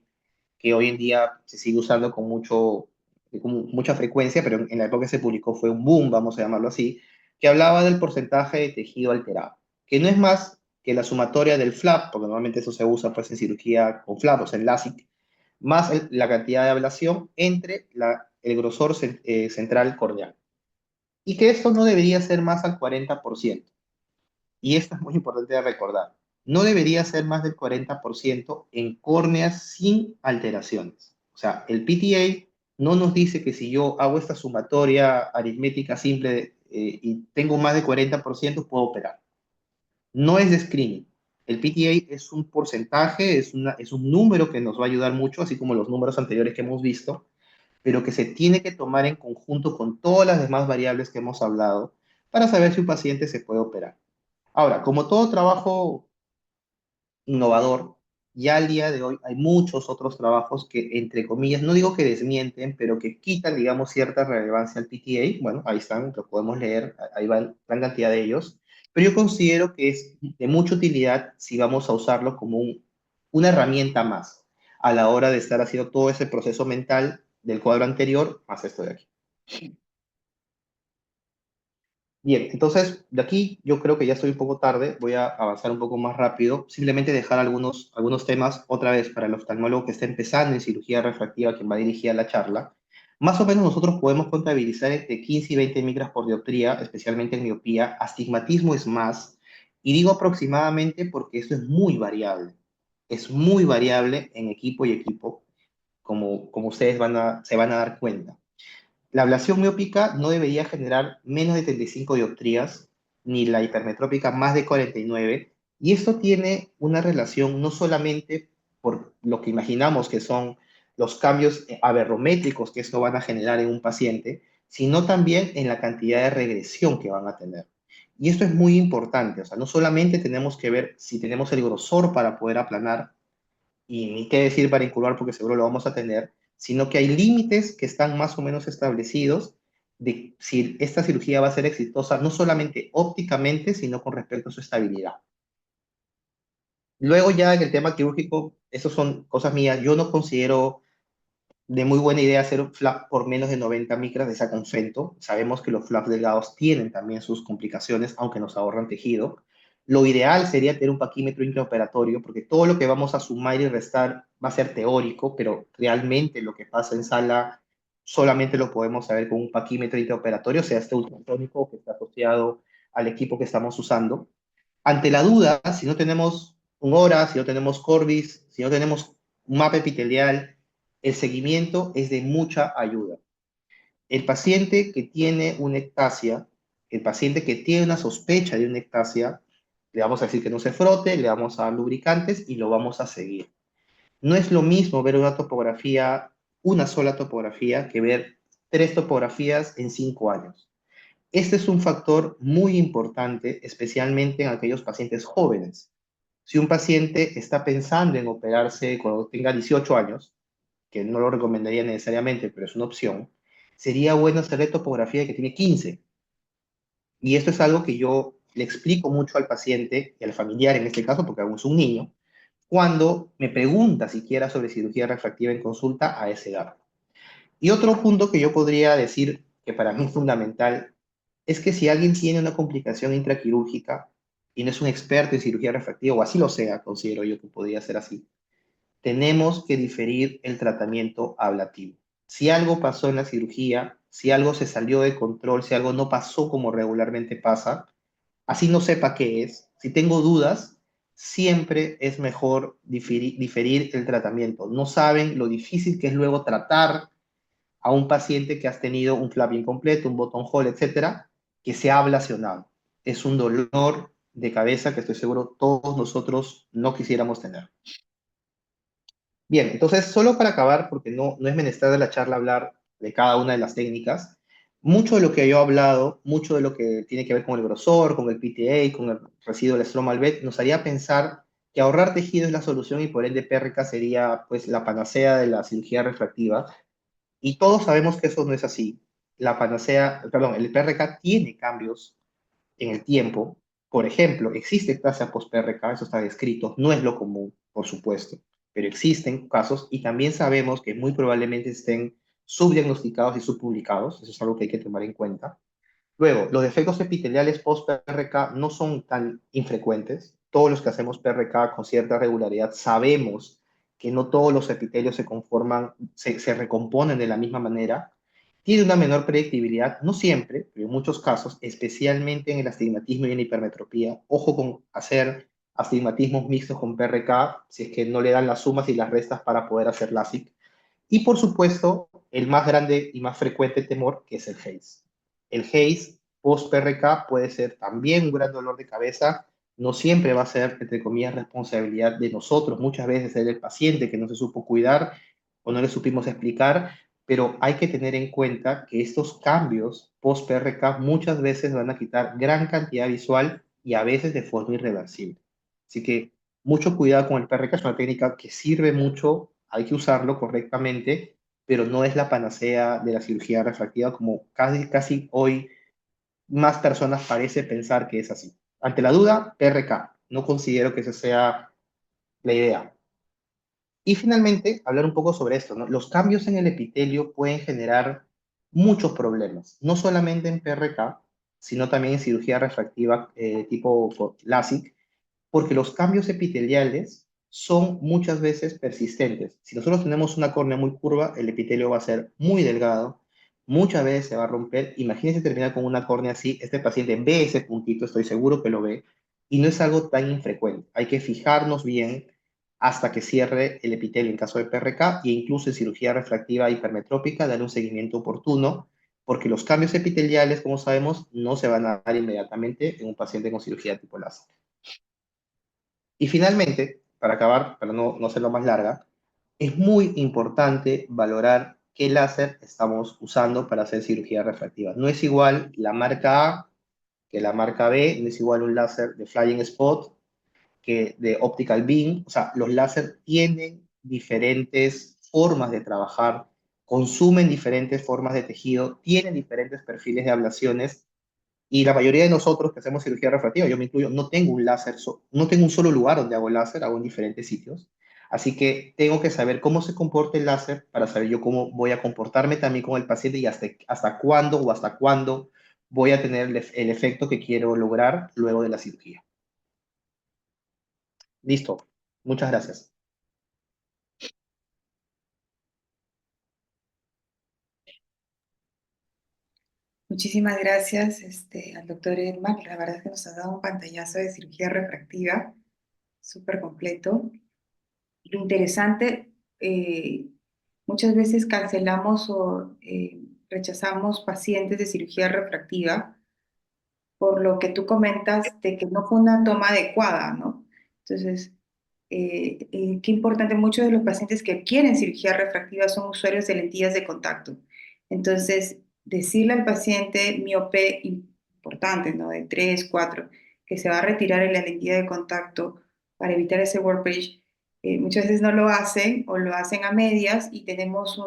que hoy en día se sigue usando con mucha frecuencia, pero en la época que se publicó fue un boom, vamos a llamarlo así, que hablaba del porcentaje de tejido alterado, que no es más que la sumatoria del flap, porque normalmente eso se usa pues en cirugía con flap, o sea, en LASIK, más la cantidad de ablación entre el grosor central corneal. y que esto no debería ser más al 40%. Y esto es muy importante de recordar. No debería ser más del 40% en córneas sin alteraciones. O sea, el PTA no nos dice que si yo hago esta sumatoria aritmética simple y tengo más de 40%, puedo operar. No es de screening. El PTA es un porcentaje, es un número que nos va a ayudar mucho, así como los números anteriores que hemos visto, pero que se tiene que tomar en conjunto con todas las demás variables que hemos hablado para saber si un paciente se puede operar. Ahora, como todo trabajo innovador, ya al día de hoy hay muchos otros trabajos que, entre comillas, no digo que desmienten, pero que quitan, digamos, cierta relevancia al PTA. Bueno, ahí están, lo podemos leer, ahí van gran cantidad de ellos. Pero yo considero que es de mucha utilidad si vamos a usarlo como una herramienta más a la hora de estar haciendo todo ese proceso mental del cuadro anterior, más esto de aquí. Bien, entonces de aquí yo creo que ya estoy un poco tarde, voy a avanzar un poco más rápido, simplemente dejar algunos temas otra vez para el oftalmólogo que está empezando en cirugía refractiva, quien va dirigida la charla. Más o menos nosotros podemos contabilizar entre 15 y 20 micras por dioptría, especialmente en miopía. Astigmatismo es más, y digo aproximadamente porque esto es muy variable en equipo y equipo, como ustedes se van a dar cuenta. La ablación miópica no debería generar menos de 35 dioptrías, ni la hipermetrópica más de 49, y esto tiene una relación no solamente por lo que imaginamos que son los cambios aberrométricos que esto van a generar en un paciente, sino también en la cantidad de regresión que van a tener. Y esto es muy importante, o sea, no solamente tenemos que ver si tenemos el grosor para poder aplanar, y ni qué decir para incubar porque seguro lo vamos a tener, sino que hay límites que están más o menos establecidos de si esta cirugía va a ser exitosa, no solamente ópticamente, sino con respecto a su estabilidad. Luego ya en el tema quirúrgico, eso son cosas mías, yo no considero de muy buena idea hacer un flap por menos de 90 micras de saconsento. Sabemos que los flaps delgados tienen también sus complicaciones, aunque nos ahorran tejido. Lo ideal sería tener un paquímetro intraoperatorio, porque todo lo que vamos a sumar y restar va a ser teórico, pero realmente lo que pasa en sala solamente lo podemos saber con un paquímetro intraoperatorio, sea este ultrasónico que está asociado al equipo que estamos usando. Ante la duda, si no tenemos un HORA, si no tenemos Corbis, si no tenemos un mapa epitelial, el seguimiento es de mucha ayuda. El paciente que tiene una ectasia, el paciente que tiene una sospecha de una ectasia, le vamos a decir que no se frote, le vamos a dar lubricantes y lo vamos a seguir. No es lo mismo ver una topografía, una sola topografía, que ver 3 topografías en 5 años. Este es un factor muy importante, especialmente en aquellos pacientes jóvenes. Si un paciente está pensando en operarse cuando tenga 18 años, que no lo recomendaría necesariamente, pero es una opción, sería bueno hacerle topografía de que tiene 15. Y esto es algo que yo le explico mucho al paciente y al familiar en este caso, porque aún es un niño, cuando me pregunta siquiera sobre cirugía refractiva en consulta a esa edad. Y otro punto que yo podría decir que para mí es fundamental es que si alguien tiene una complicación intraquirúrgica y no es un experto en cirugía refractiva, o así lo sea, considero yo que podría ser así, tenemos que diferir el tratamiento ablativo. Si algo pasó en la cirugía, si algo se salió de control, si algo no pasó como regularmente pasa, así no sepa qué es, si tengo dudas, siempre es mejor diferir el tratamiento. No saben lo difícil que es luego tratar a un paciente que has tenido un flap incompleto, un botón hole, etcétera, que se ha ablacionado. Es un dolor de cabeza que estoy seguro todos nosotros no quisiéramos tener. Bien, entonces, solo para acabar, porque no es menester de la charla hablar de cada una de las técnicas, mucho de lo que yo he hablado, mucho de lo que tiene que ver con el grosor, con el PTA, con el residuo del stromal bed, nos haría pensar que ahorrar tejido es la solución y por ende PRK sería pues la panacea de la cirugía refractiva. Y todos sabemos que eso no es así. La panacea, perdón, el PRK tiene cambios en el tiempo. Por ejemplo, existe clase post-PRK, eso está descrito, no es lo común, por supuesto, pero existen casos y también sabemos que muy probablemente estén subdiagnosticados y subpublicados, eso es algo que hay que tomar en cuenta. Luego, los defectos epiteliales post-PRK no son tan infrecuentes. Todos los que hacemos PRK con cierta regularidad sabemos que no todos los epitelios se conforman, se recomponen de la misma manera tiene una menor predictibilidad, no siempre, pero en muchos casos, especialmente en el astigmatismo y en la hipermetropía. Ojo con hacer astigmatismos mixtos con PRK, si es que no le dan las sumas y las restas para poder hacer LASIK. Y por supuesto, el más grande y más frecuente temor, que es el haze. El haze post-PRK puede ser también un gran dolor de cabeza, no siempre va a ser, entre comillas, responsabilidad de nosotros, muchas veces es del paciente que no se supo cuidar o no le supimos explicar, pero hay que tener en cuenta que estos cambios post-PRK muchas veces van a quitar gran cantidad visual y a veces de forma irreversible. Así que mucho cuidado con el PRK, es una técnica que sirve mucho, hay que usarlo correctamente, pero no es la panacea de la cirugía refractiva como casi hoy más personas parece pensar que es así. Ante la duda, PRK. No considero que esa sea la idea. Y finalmente, hablar un poco sobre esto, ¿no? Los cambios en el epitelio pueden generar muchos problemas, no solamente en PRK, sino también en cirugía refractiva tipo LASIK, porque los cambios epiteliales son muchas veces persistentes. Si nosotros tenemos una córnea muy curva, el epitelio va a ser muy delgado, muchas veces se va a romper. Imagínense terminar con una córnea así, este paciente ve ese puntito, estoy seguro que lo ve, y no es algo tan infrecuente. Hay que fijarnos bien hasta que cierre el epitelio en caso de PRK e incluso en cirugía refractiva hipermetrópica, darle un seguimiento oportuno, porque los cambios epiteliales, como sabemos, no se van a dar inmediatamente en un paciente con cirugía tipo láser. Y finalmente, para acabar, para no hacerlo más larga, es muy importante valorar qué láser estamos usando para hacer cirugía refractiva. No es igual la marca A que la marca B, no es igual un láser de Flying Spot que de Optical Beam. O sea, los láser tienen diferentes formas de trabajar, consumen diferentes formas de tejido, tienen diferentes perfiles de ablaciones y la mayoría de nosotros que hacemos cirugía refractiva, yo me incluyo, no tengo un láser, no tengo un solo lugar donde hago láser, hago en diferentes sitios. Así que tengo que saber cómo se comporta el láser para saber yo cómo voy a comportarme también con el paciente y hasta cuándo o hasta cuándo voy a tener el efecto que quiero lograr luego de la cirugía. Listo. Muchas gracias. Muchísimas gracias al doctor Edman. La verdad es que nos ha dado un pantallazo de cirugía refractiva súper completo. Lo interesante, muchas veces cancelamos o rechazamos pacientes de cirugía refractiva por lo que tú comentas de que no fue una toma adecuada, ¿no? Entonces, qué importante, muchos de los pacientes que quieren cirugía refractiva son usuarios de lentillas de contacto. Entonces, decirle al paciente miope importante, ¿no? De 3 4 que se va a retirar en la lentilla de contacto para evitar ese warpage, muchas veces no lo hacen o lo hacen a medias y tenemos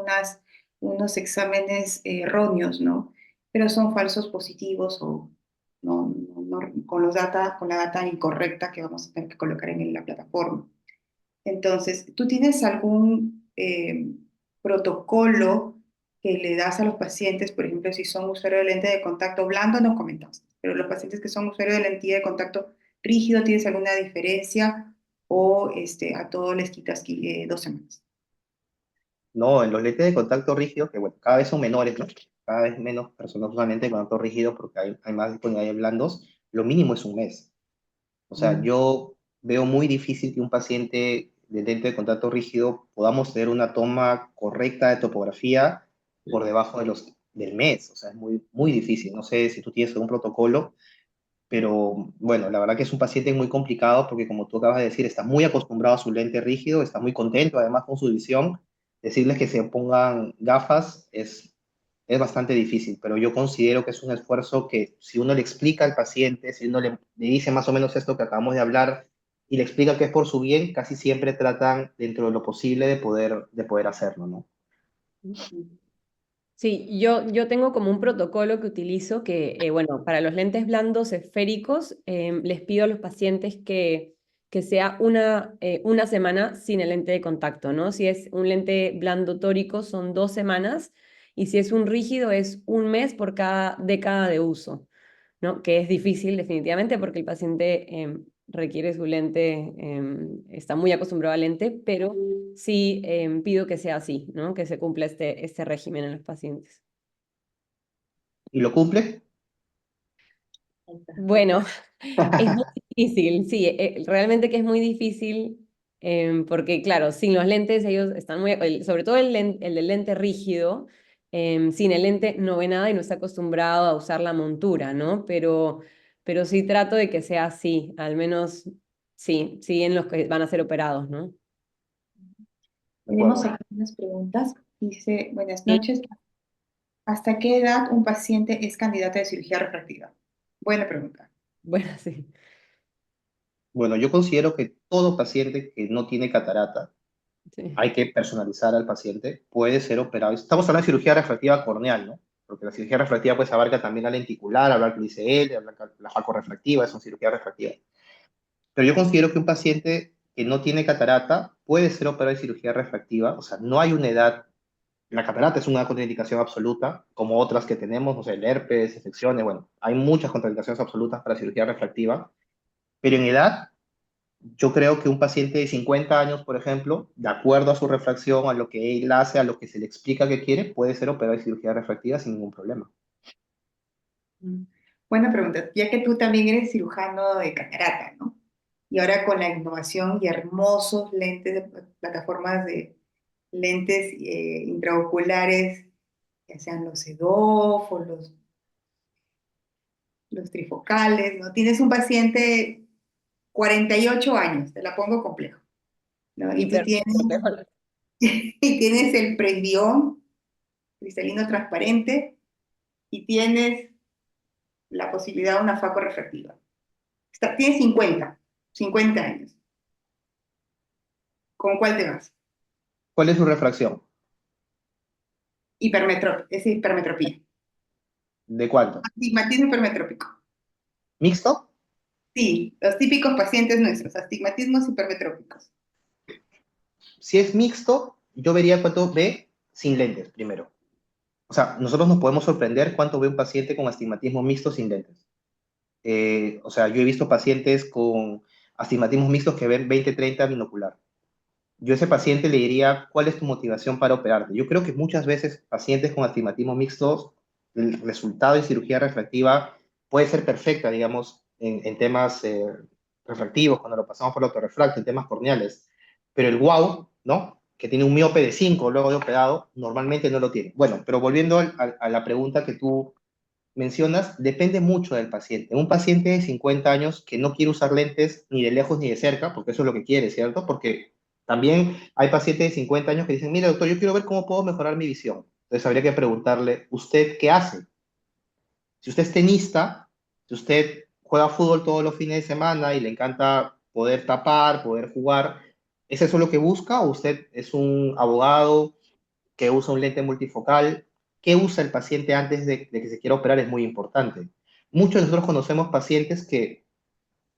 unos exámenes erróneos, ¿no? Pero son falsos positivos o con la data incorrecta que vamos a tener que colocar en la plataforma. Entonces, ¿tú tienes algún protocolo que le das a los pacientes, por ejemplo, si son usuarios de lente de contacto blando, nos comentaste, pero los pacientes que son usuarios de lentilla de contacto rígido, ¿tienes alguna diferencia o a todos les quitas 2 semanas? No, en los lentes de contacto rígido, que bueno, cada vez son menores, ¿no? Cada vez menos personas usan lentes de contacto rígido porque hay más disponibilidad de blandos, lo mínimo es un mes. O sea, Mm. yo veo muy difícil que un paciente de lente de contacto rígido podamos tener una toma correcta de topografía por debajo del mes. O sea, es muy difícil. No sé si tú tienes algún protocolo, pero bueno, la verdad que es un paciente muy complicado porque como tú acabas de decir, está muy acostumbrado a su lente rígido, está muy contento además con su visión. Decirles que se pongan gafas es bastante difícil, pero yo considero que es un esfuerzo que si uno le explica al paciente, si uno le dice más o menos esto que acabamos de hablar y le explica que es por su bien, casi siempre tratan dentro de lo posible de poder hacerlo, ¿no? Sí, yo tengo como un protocolo que utilizo que, bueno, para los lentes blandos esféricos, les pido a los pacientes que sea una semana sin el lente de contacto, ¿no? Si es un lente blando tórico son 2 semanas y si es un rígido es un mes por cada década de uso, ¿no? Que es difícil definitivamente porque el paciente requiere su lente, está muy acostumbrado al lente, pero sí pido que sea así, ¿no? Que se cumpla este régimen en los pacientes. ¿Y lo cumple? Bueno, es muy difícil, sí, realmente que es muy difícil, porque claro, sin los lentes ellos están muy, sobre todo el del lente rígido, sin el lente no ve nada y no está acostumbrado a usar la montura, ¿no? Pero sí trato de que sea así, al menos sí, sí en los que van a ser operados, ¿no? De Tenemos acuerdo. aquí unas preguntas. Dice, buenas Sí. noches. ¿Hasta qué edad un paciente es candidato de cirugía refractiva? Buena pregunta. Bueno, sí, Bueno, yo considero que todo paciente que no tiene catarata, sí. hay que personalizar al paciente, puede ser operado. Estamos hablando de cirugía refractiva corneal, ¿no? Porque la cirugía refractiva pues abarca también la lenticular, abarca el ICL, abarca la facorefractiva, es una cirugía refractiva. Pero yo considero que un paciente que no tiene catarata puede ser operado de cirugía refractiva, o sea, no hay una edad. La catarata es una contraindicación absoluta, como otras que tenemos, no sé, el herpes, infecciones, bueno, hay muchas contraindicaciones absolutas para cirugía refractiva, pero en edad, yo creo que un paciente de 50 años, por ejemplo, de acuerdo a su refracción, a lo que él hace, a lo que se le explica que quiere, puede ser operado de cirugía refractiva sin ningún problema. Mm. Buena pregunta. Ya que tú también eres cirujano de catarata, ¿no? Y ahora con la innovación y hermosos lentes, plataformas de lentes intraoculares, ya sean los EDOF o los trifocales, ¿no? Tienes un paciente 48 años, te la pongo complejo, ¿no? Y tú Hiper. tienes, y tienes el Prendión cristalino transparente y tienes la posibilidad de una faco refractiva. Tienes 50 años. ¿Con cuál te vas? ¿Cuál es su refracción? Es hipermetropía. ¿De cuánto? Astigmatismo hipermetrópico. ¿Mixto? Sí, los típicos pacientes nuestros, astigmatismos hipermetrópicos. Si es mixto, yo vería cuánto ve sin lentes primero. O sea, nosotros nos podemos sorprender cuánto ve un paciente con astigmatismo mixto sin lentes. O sea, yo he visto pacientes con astigmatismos mixtos que ven 20-30 binocular. Yo a ese paciente le diría, ¿cuál es tu motivación para operarte? Yo creo que muchas veces pacientes con astigmatismo mixtos, el resultado de cirugía refractiva puede ser perfecta, digamos, en temas refractivos, cuando lo pasamos por el autorrefracto, en temas corneales. Pero el wow, ¿no? Que tiene un miope de 5 luego de operado, normalmente no lo tiene. Bueno, pero volviendo a la pregunta que tú mencionas, depende mucho del paciente. Un paciente de 50 años que no quiere usar lentes ni de lejos ni de cerca, porque eso es lo que quiere, ¿cierto? Porque también hay pacientes de 50 años que dicen, mira, doctor, yo quiero ver cómo puedo mejorar mi visión. Entonces habría que preguntarle, ¿usted qué hace? Si usted es tenista, si usted juega fútbol todos los fines de semana y le encanta poder tapar, poder jugar, ¿es eso lo que busca? ¿O usted es un abogado que usa un lente multifocal? ¿Qué usa el paciente antes de que se quiera operar? Es muy importante. Muchos de nosotros conocemos pacientes que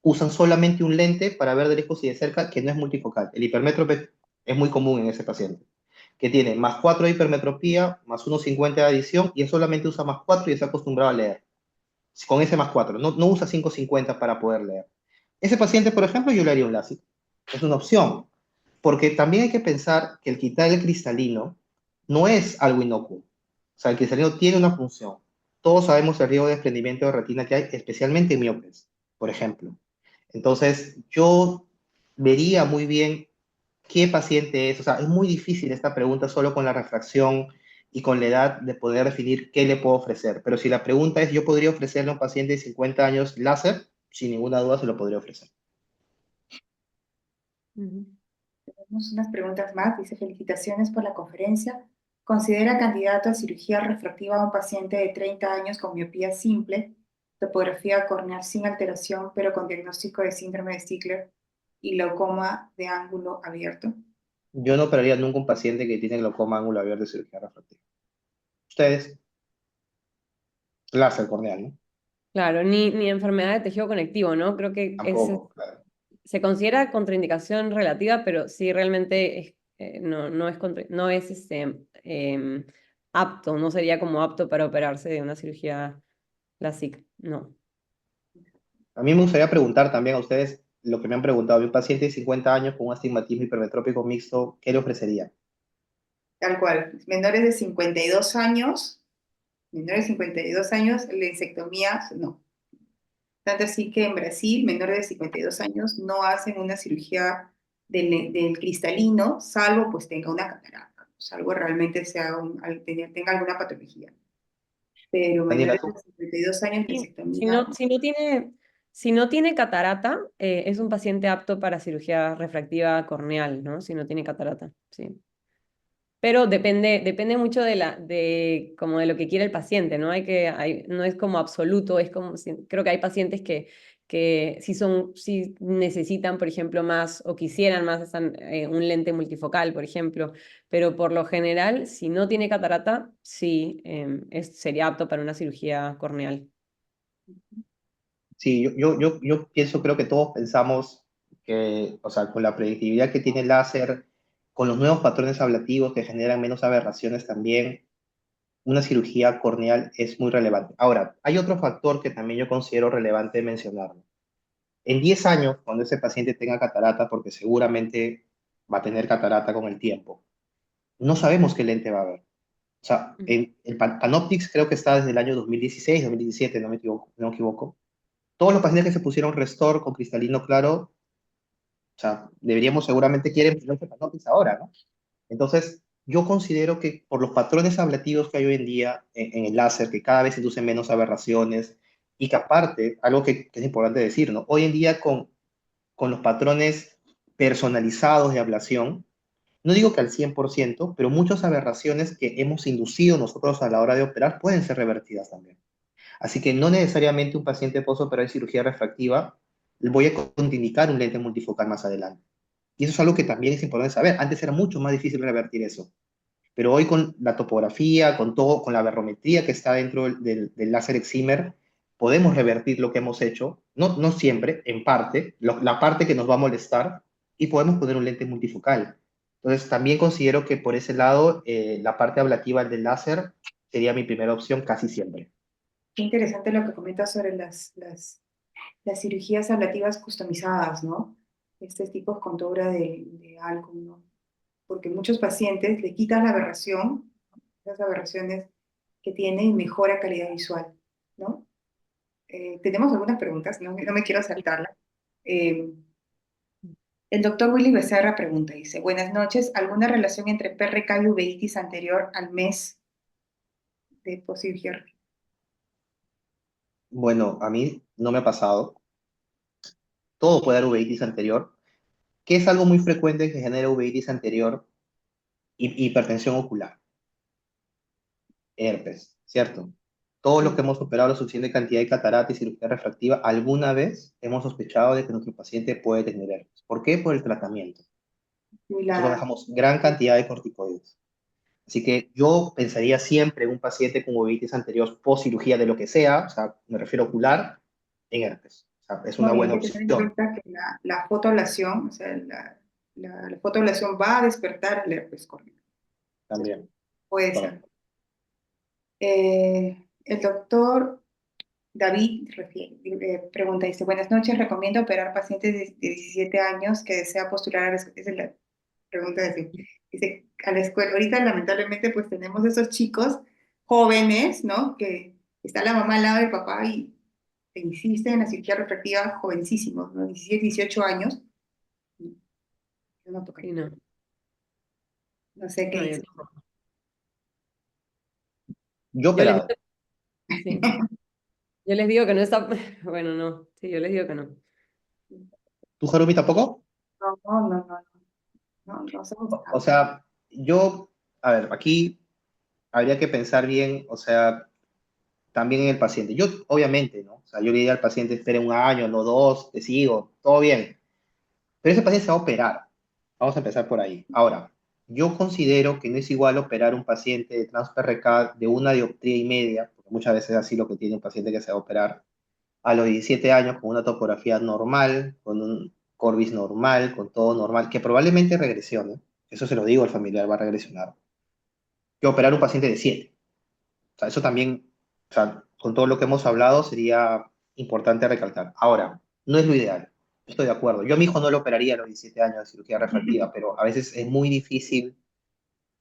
usan solamente un lente para ver de lejos y de cerca que no es multifocal. El hipermétrope es muy común en ese paciente, que tiene más 4 de hipermetropía, más 1,50 de adición y él solamente usa más 4 y está acostumbrado a leer. Con ese más 4, no usa 5,50 para poder leer. Ese paciente, por ejemplo, yo le haría un LASIK. Es una opción, porque también hay que pensar que el quitar el cristalino no es algo inocuo. O sea, el cristalino tiene una función. Todos sabemos el riesgo de desprendimiento de retina que hay, especialmente en miopes, por ejemplo. Entonces, yo vería muy bien qué paciente es. O sea, es muy difícil esta pregunta solo con la refracción y con la edad de poder definir qué le puedo ofrecer. Pero si la pregunta es, yo podría ofrecerle a un paciente de 50 años láser, sin ninguna duda se lo podría ofrecer. Ujú. Tenemos unas preguntas más. Dice, felicitaciones por la conferencia. ¿Considera candidato a cirugía refractiva a un paciente de 30 años con miopía simple, topografía corneal sin alteración, pero con diagnóstico de síndrome de Stickler y glaucoma de ángulo abierto? Yo no operaría nunca un paciente que tiene glaucoma ángulo abierto de cirugía refractiva. Ustedes, láser corneal, ¿no? Claro, ni enfermedad de tejido conectivo, ¿no? Creo que Tampoco, claro. se considera contraindicación relativa, pero sí realmente no es, no es apto, no sería como apto para operarse de una cirugía LASIK, no. A mí me gustaría preguntar también a ustedes lo que me han preguntado. Un paciente de 50 años con un astigmatismo hipermetrópico mixto, ¿qué le ofrecería? Tal cual, menores de 52 años Menores de 52 años, la insectomía, no. Tanto así que en Brasil, menores de 52 años no hacen una cirugía del cristalino, salvo pues tenga una catarata, salvo realmente sea tenga alguna patología. Pero Daniela, menores tú, de 52 años, la Sí, insectomía, si no tiene catarata, es un paciente apto para cirugía refractiva corneal, ¿no? Si no tiene catarata, sí. Pero depende mucho como de lo que quiere el paciente, ¿no? No es como absoluto, es como, creo que hay pacientes que si necesitan, por ejemplo, más o quisieran más un lente multifocal, por ejemplo, pero por lo general, si no tiene catarata, sí, sería apto para una cirugía corneal. sí, yo pienso, creo que todos pensamos que, o sea, con la predictividad que tiene el láser, con los nuevos patrones ablativos que generan menos aberraciones también, una cirugía corneal es muy relevante. Ahora, hay otro factor que también yo considero relevante mencionarlo. En 10 años, cuando ese paciente tenga catarata, porque seguramente va a tener catarata con el tiempo, no sabemos qué lente va a ver. O sea, el Panoptix creo que está desde el año 2016, 2017, no me equivoco. Todos los pacientes que se pusieron Restore con cristalino claro, o sea, deberíamos seguramente quieren ponerse Panoptix ahora, ¿no? Entonces, yo considero que por los patrones ablativos que hay hoy en día en el láser, que cada vez inducen menos aberraciones, y que aparte, algo que es importante decir, ¿no? Hoy en día con los patrones personalizados de ablación, no digo que al 100%, pero muchas aberraciones que hemos inducido nosotros a la hora de operar pueden ser revertidas también. Así que no necesariamente un paciente postoperatorio de cirugía refractiva le voy a contraindicar un lente multifocal más adelante. Y eso es algo que también es importante saber. Antes era mucho más difícil revertir eso. Pero hoy con la topografía, con todo, con la barometría que está dentro del láser excimer, podemos revertir lo que hemos hecho, no siempre, en parte, la parte que nos va a molestar, y podemos poner un lente multifocal. Entonces, también considero que por ese lado, la parte ablativa del láser sería mi primera opción casi siempre. qué interesante lo que comentas sobre las cirugías ablativas customizadas, ¿no? Este tipo de contura de algo, ¿no? Porque muchos pacientes le quitan la aberración, las aberraciones que tiene y mejora calidad visual, ¿no? Tenemos algunas preguntas, no me quiero saltarla. Eh, el doctor Willy Becerra pregunta, dice, buenas noches, ¿alguna relación entre PRK y uveitis anterior al mes de poscirugía? Bueno, a mí no me ha pasado. Todo puede dar uveitis anterior, que es algo muy frecuente que genera uveitis anterior y hipertensión ocular, herpes, ¿cierto? Todos los que hemos operado la suficiente cantidad de catarata y cirugía refractiva, alguna vez hemos sospechado de que nuestro paciente puede tener herpes. ¿Por qué? Por el tratamiento. Y Nosotros la, dejamos gran cantidad de corticoides. Así que yo pensaría siempre en un paciente con uveitis anterior post cirugía de lo que sea, o sea, me refiero ocular, en herpes. O sea, es una no, y hay buena que tener en opción cuenta que la fotoablación, o sea, la fotoablación va a despertar el herpes corneal. Entonces, también. puede ser. Correcto. El doctor David pregunta, dice, buenas noches, recomiendo operar pacientes de 17 años que desea postular a la escuela. Esa es la pregunta de dice, a la escuela. Ahorita lamentablemente pues tenemos esos chicos jóvenes, ¿no? Que está la mamá al lado del papá y te insiste en la cirugía refractiva jovencísimos, ¿no? 17, 18 años. Yo no Sí, tocaría. no, No sé qué no, yo dice. tampoco. Yo Yo les operado. digo, sí, yo les digo que no está, bueno, no, sí, yo les digo que no. ¿Tú, Jarumi, tampoco? No, no, no, no, no somos O sea, yo, a ver, aquí habría que pensar bien, o sea, también en el paciente. Yo, obviamente, ¿no? O sea, yo le diría al paciente, espere un año, no dos, te sigo, todo bien. Pero ese paciente se va a operar. Vamos a empezar por ahí. Ahora, yo considero que no es igual operar un paciente de TransPRK de una dioptría y media, porque muchas veces es así lo que tiene un paciente que se va a operar, a los 17 años con una topografía normal, con un Corbis normal, con todo normal, que probablemente regresione. Eso se lo digo al familiar, va a regresionar. Que operar un paciente de 7. O sea, eso también, o sea, con todo lo que hemos hablado, sería importante recalcar. Ahora, no es lo ideal. Estoy de acuerdo. Yo a mi hijo no lo operaría a los 17 años de cirugía refractiva, pero a veces es muy difícil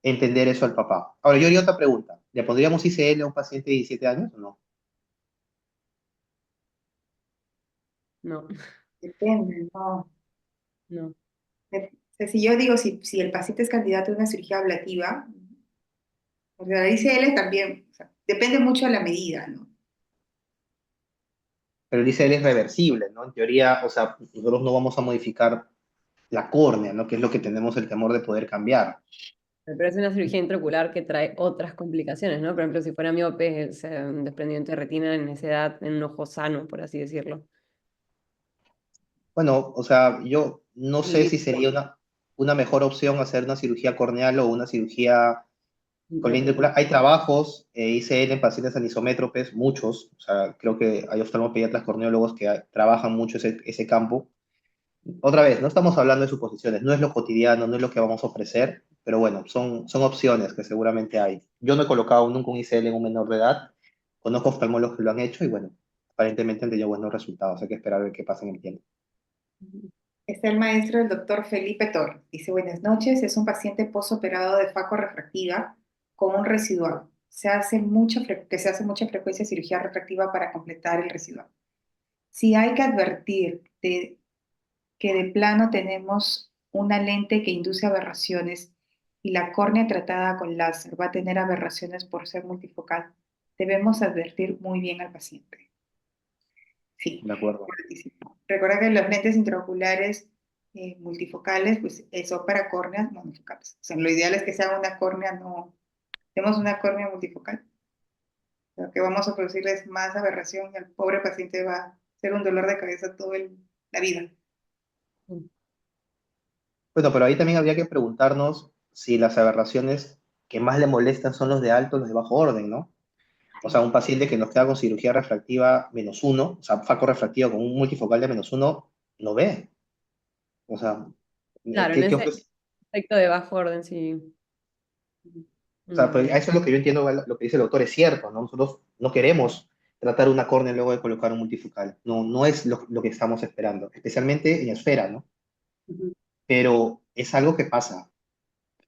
entender eso al papá. Ahora, yo haría otra pregunta. ¿Le pondríamos ICL a un paciente de 17 años o no? No, Depende, ¿no? no. O sea, si yo digo, si el paciente es candidato a una cirugía ablativa, o sea, la ICL también, o sea, depende mucho de la medida, ¿no? Pero el ICL es reversible, ¿no? En teoría, o sea, nosotros no vamos a modificar la córnea, ¿no? Que es lo que tenemos el temor de poder cambiar. Pero es una cirugía intraocular que trae otras complicaciones, ¿no? Por ejemplo, si fuera miope, es un desprendimiento de retina en esa edad, en un ojo sano, por así decirlo. Bueno, o sea, yo no sé Y si sería una mejor opción hacer una cirugía corneal o una cirugía con la intraocular. intraocular. Hay trabajos, ICL en pacientes anisométropes, muchos, o sea, creo que hay oftalmopediatras corneólogos que trabajan mucho ese campo. Otra vez, no estamos hablando de suposiciones, no es lo cotidiano, no es lo que vamos a ofrecer, pero bueno, son opciones que seguramente hay. Yo no he colocado nunca un ICL en un menor de edad, conozco oftalmólogos que lo han hecho y bueno, aparentemente han tenido buenos resultados, hay que esperar a ver qué pasa en el tiempo. Está el maestro, el doctor Felipe Torres. Dice, buenas noches, es un paciente posoperado de faco refractiva con un residual. Que se hace mucha frecuencia de cirugía refractiva para completar el residual. Si hay que advertir que de plano tenemos una lente que induce aberraciones y la córnea tratada con láser va a tener aberraciones por ser multifocal, debemos advertir muy bien al paciente. Sí, De acuerdo. importantísimo. Recuerda que los lentes intraoculares multifocales, pues eso para córneas monofocales. O sea, lo ideal es que sea una córnea no, tenemos una córnea multifocal. Lo que vamos a producirles más aberración y al pobre paciente va a ser un dolor de cabeza toda la vida. Bueno, pero ahí también habría que preguntarnos si las aberraciones que más le molestan son los de alto o los de bajo orden, ¿no? O sea, Sí. un paciente que nos queda con cirugía refractiva -1, o sea, faco refractivo con un multifocal de -1, no ve. O sea, Claro, en ¿qué ese ofrece? aspecto de bajo orden, sí. O sea, No. pues, eso es lo que yo entiendo, lo que dice el doctor es cierto, ¿no? Nosotros no queremos tratar una córnea luego de colocar un multifocal. No, no es lo que estamos esperando, especialmente en esfera, ¿no? Ujú. Pero es algo que pasa.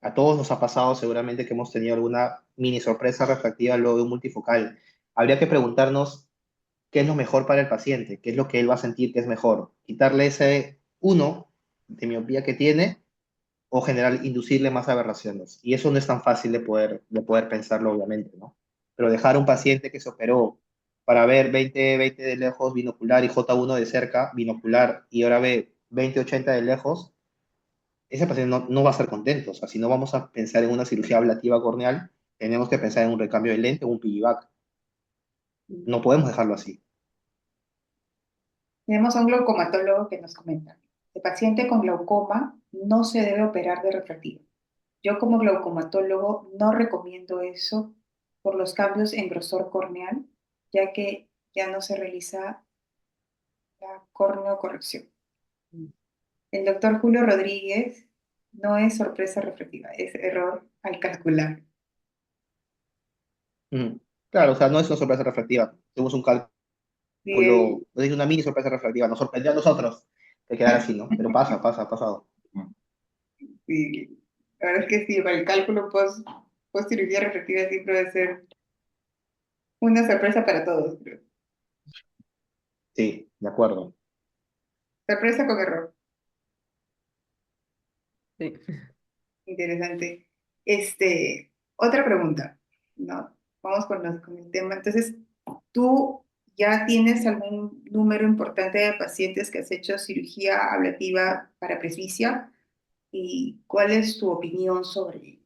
A todos nos ha pasado seguramente que hemos tenido alguna mini sorpresa refractiva luego de un multifocal. Habría que preguntarnos qué es lo mejor para el paciente, qué es lo que él va a sentir que es mejor. Quitarle ese uno de miopía que tiene o general inducirle más aberraciones. Y eso no es tan fácil de poder pensarlo, obviamente, ¿no? Pero dejar a un paciente que se operó para ver 20/20 de lejos binocular y J1 de cerca binocular y ahora ve 20/80 de lejos, ese paciente no va a estar contento. O sea, si no vamos a pensar en una cirugía ablativa corneal, tenemos que pensar en un recambio de lente o un piggyback. No podemos dejarlo así. Tenemos a un glaucomatólogo que nos comenta, el paciente con glaucoma no se debe operar de refractivo. Yo como glaucomatólogo no recomiendo eso por los cambios en grosor corneal, ya que ya no se realiza la corneocorrección. El doctor Julio Rodríguez no es sorpresa refractiva, es error al calcular. Mm. Claro, o sea, no es una sorpresa refractiva. Tenemos un Sí, cálculo, no es una mini sorpresa refractiva, nos sorprendió a nosotros que quedara así, ¿no? Pero pasa, ha pasado. sí, la verdad es que sí, para el cálculo post cirugía refractiva siempre va a ser una sorpresa para todos, creo. Sí, de acuerdo. Sorpresa con error. Sí. Interesante. Otra pregunta, ¿no? Vamos con el tema. Entonces, ¿tú ya tienes algún número importante de pacientes que has hecho cirugía ablativa para presbicia? ¿Y cuál es tu opinión sobre ello?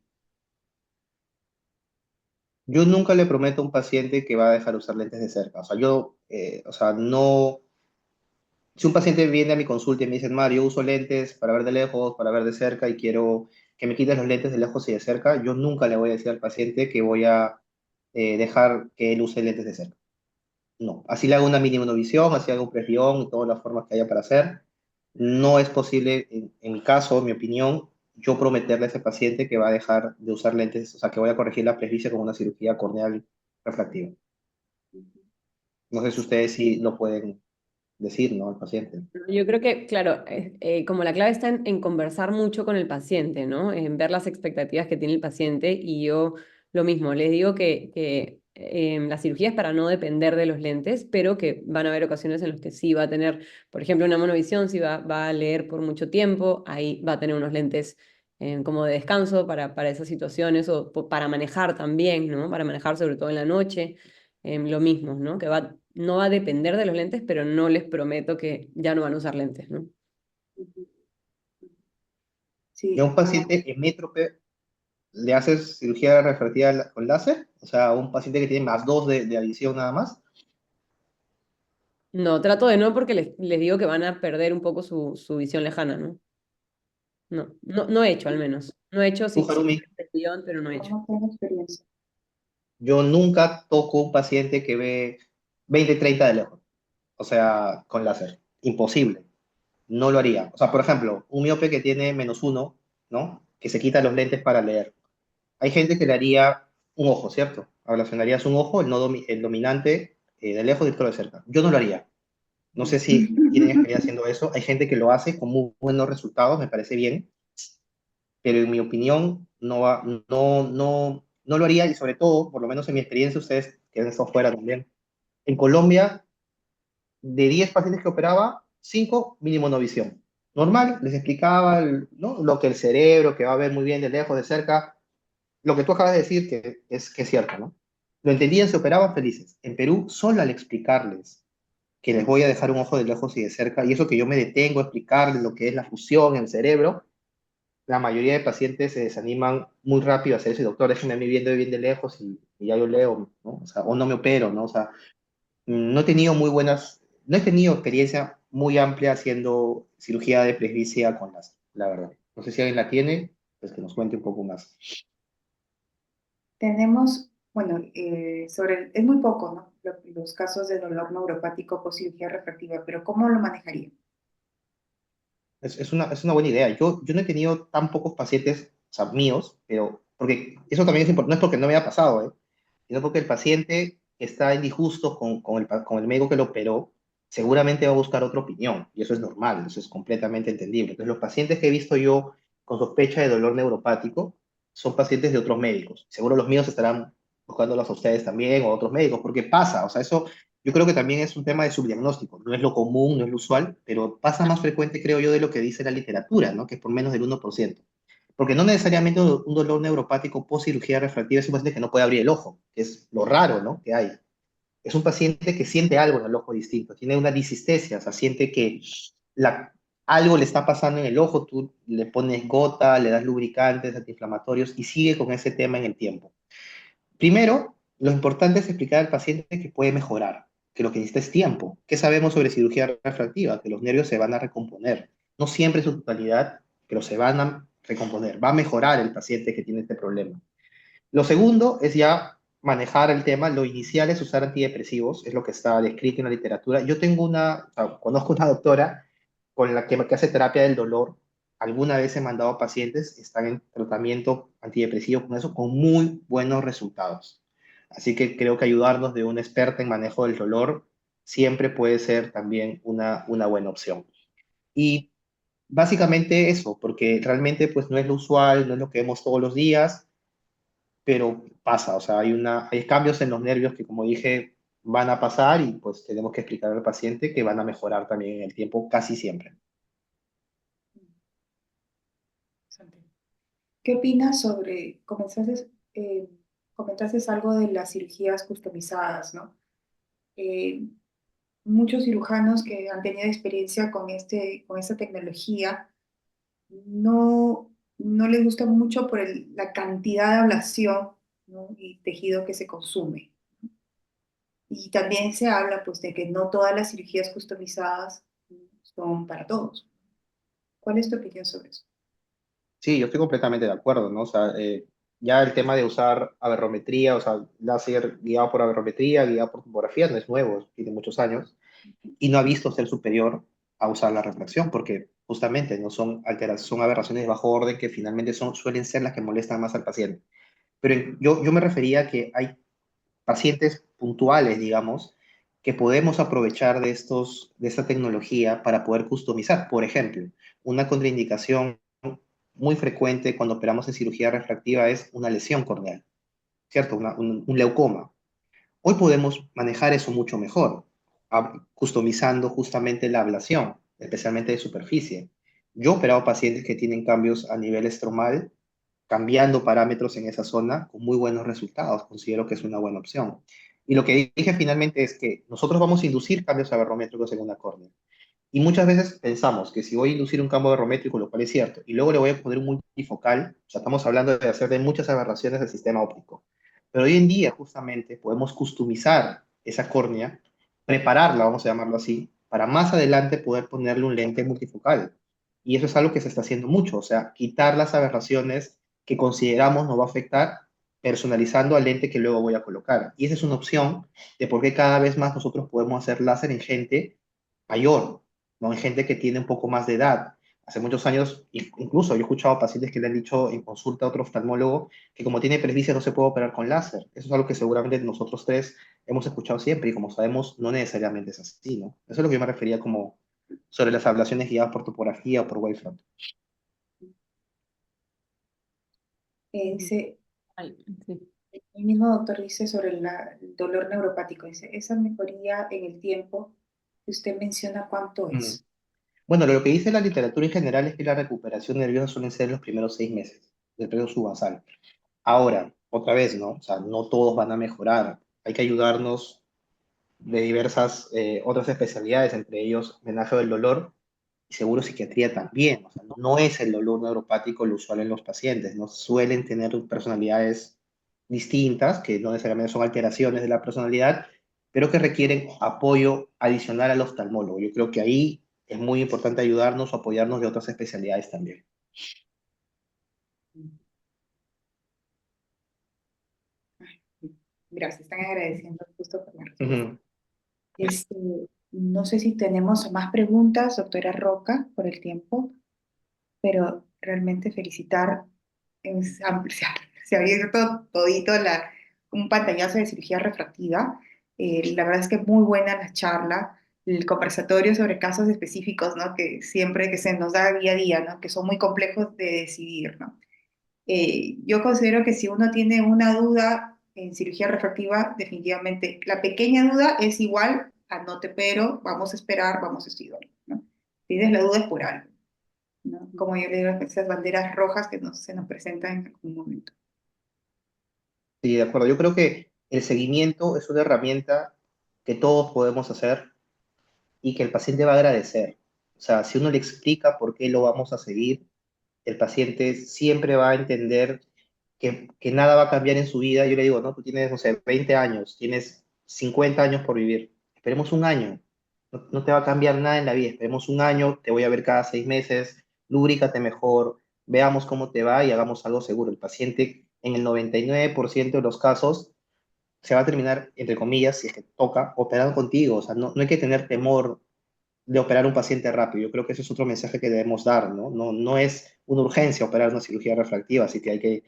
Yo nunca le prometo a un paciente que va a dejar de usar lentes de cerca. O sea, o sea, no. Si un paciente viene a mi consulta y me dice, Mario, uso lentes para ver de lejos, para ver de cerca y quiero que me quites los lentes de lejos y de cerca, yo nunca le voy a decir al paciente que voy a dejar que él use lentes de cerca. No, así le hago una mínima visión, así hago un presbión y todas las formas que haya para hacer. No es posible, en mi caso, en mi opinión, yo prometerle a ese paciente que va a dejar de usar lentes, o sea, que voy a corregir la presbicia con una cirugía corneal refractiva. No sé si ustedes sí lo pueden. decir, ¿no? Al paciente. Yo creo que, claro, como la clave está en conversar mucho con el paciente, ¿no? En ver las expectativas que tiene el paciente y yo lo mismo, les digo que la cirugía es para no depender de los lentes, pero que van a haber ocasiones en las que sí va a tener, por ejemplo, una monovisión, si va a leer por mucho tiempo, ahí va a tener unos lentes como de descanso para esas situaciones o para manejar también, ¿no? Para manejar sobre todo en la noche, lo mismo, ¿no? No va a depender de los lentes, pero no les prometo que ya no van a usar lentes, ¿no? Ujú. Y a Sí, un paciente hemétrope, ¿le haces cirugía refractiva con láser? O sea, a un paciente que tiene +2 de adición nada más. No, trato de no porque les digo que van a perder un poco su visión lejana, ¿no? No he hecho al menos. No he hecho, Tú, sí, sí, Harumi, pero no he hecho. no tengo experiencia. yo nunca toco un paciente que ve 20-30 de lejos, o sea, con láser. Imposible. No lo haría. O sea, por ejemplo, un miope que tiene -1, ¿no? Que se quita los lentes para leer. Hay gente que le haría un ojo, ¿cierto? Ablacionarías un ojo, el dominante de lejos y el otro de cerca. Yo no lo haría. No sé si tienen experiencia haciendo eso. Hay gente que lo hace con muy buenos resultados, me parece bien, pero en mi opinión no lo haría y sobre todo, por lo menos en mi experiencia, ustedes que han estado fuera también, en Colombia, de 10 pacientes que operaba, 5 mínimo no visión. Normal, les explicaba ¿no? Lo que el cerebro, que va a ver muy bien de lejos, de cerca, lo que tú acabas de decir que es cierto, ¿no? Lo entendían, se operaban felices. En Perú, solo al explicarles que les voy a dejar un ojo de lejos y de cerca, y eso que yo me detengo a explicarles lo que es la fusión en el cerebro, la mayoría de pacientes se desaniman muy rápido a hacer eso, y doctor, déjeme a mí viendo bien de lejos y ya yo leo, ¿no? O sea, o no me opero, ¿no? O sea, no he tenido no he tenido experiencia muy amplia haciendo cirugía de presbicia con la verdad. No sé si alguien la tiene, pues que nos cuente un poco más. Tenemos, bueno, es muy poco, ¿no? Los casos de dolor neuropático post cirugía refractiva, pero ¿cómo lo manejaría? Es una buena idea. Yo no he tenido tan pocos pacientes, o sea, míos, pero porque eso también es importante, no es porque no me haya pasado, sino porque el paciente está en disgusto con el médico que lo operó, seguramente va a buscar otra opinión, y eso es normal, eso es completamente entendible. Entonces, los pacientes que he visto yo con sospecha de dolor neuropático son pacientes de otros médicos. Seguro los míos estarán buscándolos a ustedes también o a otros médicos, porque pasa, o sea, eso yo creo que también es un tema de subdiagnóstico, no es lo común, no es lo usual, pero pasa más frecuente, creo yo, de lo que dice la literatura, ¿no? Que es por menos del 1%. Porque no necesariamente un dolor neuropático post cirugía refractiva es un paciente que no puede abrir el ojo, que es lo raro, ¿no? Que hay. Es un paciente que siente algo en el ojo distinto, tiene una disestesia, o sea, siente que la, algo le está pasando en el ojo, tú le pones gota, le das lubricantes, antiinflamatorios y sigue con ese tema en el tiempo. Primero, lo importante es explicar al paciente que puede mejorar, que lo que necesita es tiempo. ¿Qué sabemos sobre cirugía refractiva? Que los nervios se van a recomponer. No siempre en su totalidad, pero se van a recomponer. Va a mejorar el paciente que tiene este problema. Lo segundo es ya manejar el tema. Lo inicial es usar antidepresivos, es lo que está descrito en la literatura. Yo tengo conozco una doctora con la que hace terapia del dolor. Alguna vez he mandado a pacientes, están en tratamiento antidepresivo con eso, con muy buenos resultados. Así que creo que ayudarnos de una experta en manejo del dolor siempre puede ser también una buena opción. Y básicamente eso, porque realmente pues no es lo usual, no es lo que vemos todos los días, pero pasa, o sea, hay cambios en los nervios que, como dije, van a pasar y pues tenemos que explicar al paciente que van a mejorar también en el tiempo casi siempre. Interesante. ¿Qué opinas sobre, comentaste algo de las cirugías customizadas, ¿no? Eh, Muchos cirujanos que han tenido experiencia con esta tecnología no les gusta mucho por la cantidad de ablación, ¿no? Y tejido que se consume. Y también se habla pues de que no todas las cirugías customizadas son para todos. ¿Cuál es tu opinión sobre eso? Sí, yo estoy completamente de acuerdo, ¿no? O sea, ya el tema de usar aberrometría, o sea, láser guiado por aberrometría, guiado por tomografía, no es nuevo, tiene muchos años, y no ha visto ser superior a usar la refracción, porque justamente no son son aberraciones de bajo orden que finalmente suelen ser las que molestan más al paciente. Pero yo me refería a que hay pacientes puntuales, digamos, que podemos aprovechar de esta tecnología para poder customizar. Por ejemplo, una contraindicación muy frecuente cuando operamos en cirugía refractiva es una lesión corneal, ¿cierto? Un leucoma. Hoy podemos manejar eso mucho mejor, customizando justamente la ablación, especialmente de superficie. Yo he operado pacientes que tienen cambios a nivel estromal, cambiando parámetros en esa zona con muy buenos resultados. Considero que es una buena opción. Y lo que dije finalmente es que nosotros vamos a inducir cambios aberrométricos en una córnea. Y muchas veces pensamos que si voy a inducir un cambio aberrométrico, lo cual es cierto, y luego le voy a poner un multifocal, o sea, estamos hablando de hacer de muchas aberraciones del sistema óptico. Pero hoy en día, justamente, podemos customizar esa córnea, prepararla, vamos a llamarlo así, para más adelante poder ponerle un lente multifocal. Y eso es algo que se está haciendo mucho, o sea, quitar las aberraciones que consideramos nos va a afectar, personalizando al lente que luego voy a colocar. Y esa es una opción de por qué cada vez más nosotros podemos hacer láser en gente mayor, ¿no? En gente que tiene un poco más de edad. Hace muchos años, incluso yo he escuchado pacientes que le han dicho en consulta a otro oftalmólogo que como tiene presbicia no se puede operar con láser. Eso es algo que seguramente nosotros tres hemos escuchado siempre y como sabemos no necesariamente es así, ¿no? Eso es lo que yo me refería como sobre las ablaciones guiadas por topografía o por wavefront. Dice, Ay, sí. el mismo doctor dice sobre el dolor neuropático, dice, esa mejoría en el tiempo que usted menciona, ¿cuánto Mm. es? Bueno, lo que dice la literatura en general es que la recuperación nerviosa suele ser en los primeros 6 meses del periodo subasal. Ahora, otra vez, ¿no? O sea, no todos van a mejorar. Hay que ayudarnos de diversas otras especialidades, entre ellos homenaje del dolor y seguro psiquiatría también. O sea, no es el dolor neuropático lo usual en los pacientes, no suelen tener personalidades distintas, que no necesariamente son alteraciones de la personalidad, pero que requieren apoyo adicional al oftalmólogo. Yo creo que ahí es muy importante ayudarnos o apoyarnos de otras especialidades también. Gracias, están agradeciendo justo por la respuesta. Ujú. Este, no sé si tenemos más preguntas, doctora Roca, por el tiempo, pero realmente felicitar, se ha abierto todito un pantallazo de cirugía refractiva. La verdad es que muy buena la charla, el conversatorio sobre casos específicos, ¿no? Que siempre que se nos da día a día, ¿no? Que son muy complejos de decidir, ¿no? Yo considero que si uno tiene una duda en cirugía refractiva, definitivamente la pequeña duda es igual a no te pero, vamos a esperar, vamos a estudiar, ¿no? Si tienes la duda es por algo, ¿no? Como yo le digo, esas banderas rojas que se nos presentan en algún momento. Sí, de acuerdo. Yo creo que el seguimiento es una herramienta que todos podemos hacer y que el paciente va a agradecer. O sea, si uno le explica por qué lo vamos a seguir, el paciente siempre va a entender que nada va a cambiar en su vida. Yo le digo, no, tú tienes, no sé, 20 años, tienes 50 años por vivir. Esperemos un año. No te va a cambiar nada en la vida. Esperemos un año, te voy a ver cada 6 meses, lubrícate mejor, veamos cómo te va y hagamos algo seguro. El paciente, en el 99% de los casos, se va a terminar, entre comillas, si es que toca, operando contigo. O sea, no hay que tener temor de operar un paciente rápido. Yo creo que ese es otro mensaje que debemos dar, ¿no? No es una urgencia operar una cirugía refractiva, así que hay que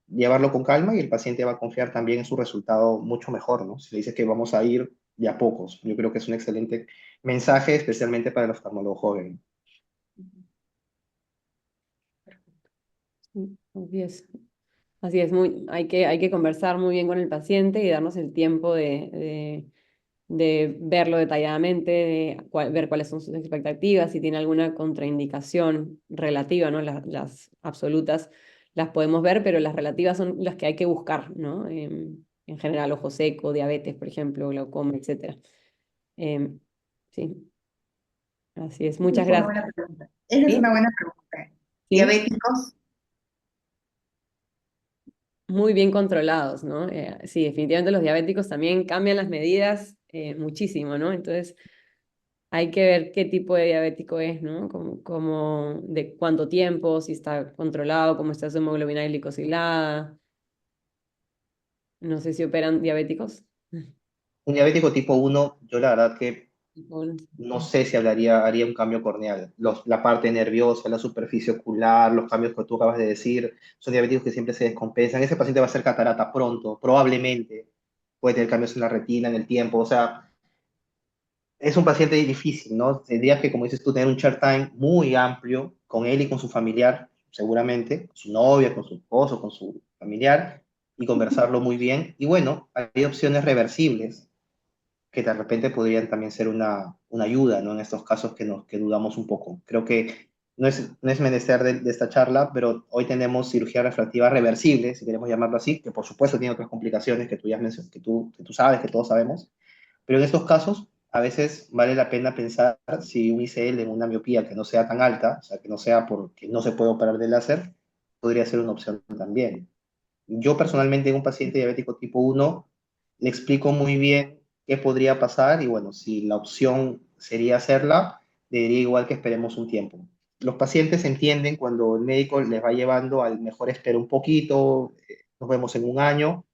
llevarlo con calma y el paciente va a confiar también en su resultado mucho mejor, ¿no? Si le dice que vamos a ir de a pocos, yo creo que es un excelente mensaje, especialmente para el oftalmólogo joven. Sí, así es. Así es, hay que conversar muy bien con el paciente y darnos el tiempo de verlo detalladamente, ver cuáles son sus expectativas, si tiene alguna contraindicación relativa, ¿no? Las absolutas las podemos ver, pero las relativas son las que hay que buscar, ¿no? En general, ojo seco, diabetes, por ejemplo, glaucoma, etc. Sí, así es. Esa Muchas es una gracias. buena pregunta. Esa es ¿Sí? una buena pregunta. ¿Sí? Diabéticos, Muy bien controlados, ¿no? Sí, definitivamente los diabéticos también cambian las medidas muchísimo, ¿no? Entonces hay que ver qué tipo de diabético es, ¿no? De cuánto tiempo, si está controlado, cómo está su hemoglobina glicosilada. No sé si operan diabéticos. Un diabético tipo 1, yo la verdad que Bueno, no sé si haría un cambio corneal. La parte nerviosa, la superficie ocular, los cambios que tú acabas de decir, son diabéticos que siempre se descompensan. Ese paciente va a hacer catarata pronto, probablemente. Puede tener cambios en la retina, en el tiempo. O sea, es un paciente difícil, ¿no? Tendrías que, como dices tú, tener un chat time muy amplio con él y con su familiar, seguramente, con su novia, con su esposo, con su familiar, y conversarlo muy bien. Y bueno, hay opciones reversibles que de repente podrían también ser una ayuda, ¿no? En estos casos que dudamos un poco. Creo que no es menester de esta charla, pero hoy tenemos cirugía refractiva reversible, si queremos llamarlo así, que por supuesto tiene otras complicaciones que tú ya mencionas, que tú sabes, que todos sabemos, pero en estos casos a veces vale la pena pensar si un ICL en una miopía que no sea tan alta, o sea, que no sea porque no se puede operar de láser, podría ser una opción también. Yo personalmente en un paciente diabético tipo 1 le explico muy bien qué podría pasar y bueno, si la opción sería hacerla, le diría igual que esperemos un tiempo. Los pacientes entienden cuando el médico les va llevando al mejor espera un poquito, nos vemos en un año.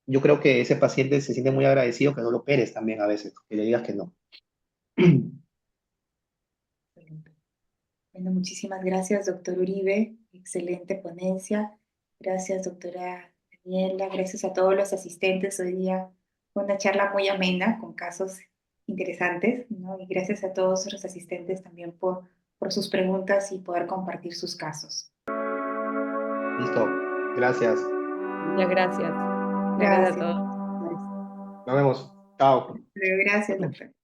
Yo creo que ese paciente se siente muy agradecido que no lo operes también a veces, que le digas que no. Excelente. Bueno, muchísimas gracias, doctor Uribe. Excelente ponencia. Gracias, doctora Daniela. Gracias a todos los asistentes. Hoy día fue una charla muy amena, con casos interesantes, ¿no? Y gracias a todos los asistentes también por sus preguntas y poder compartir sus casos. Listo, gracias. Muchas gracias. Gracias a Gracias. todos. Nos vemos. Chao. Gracias, doctor.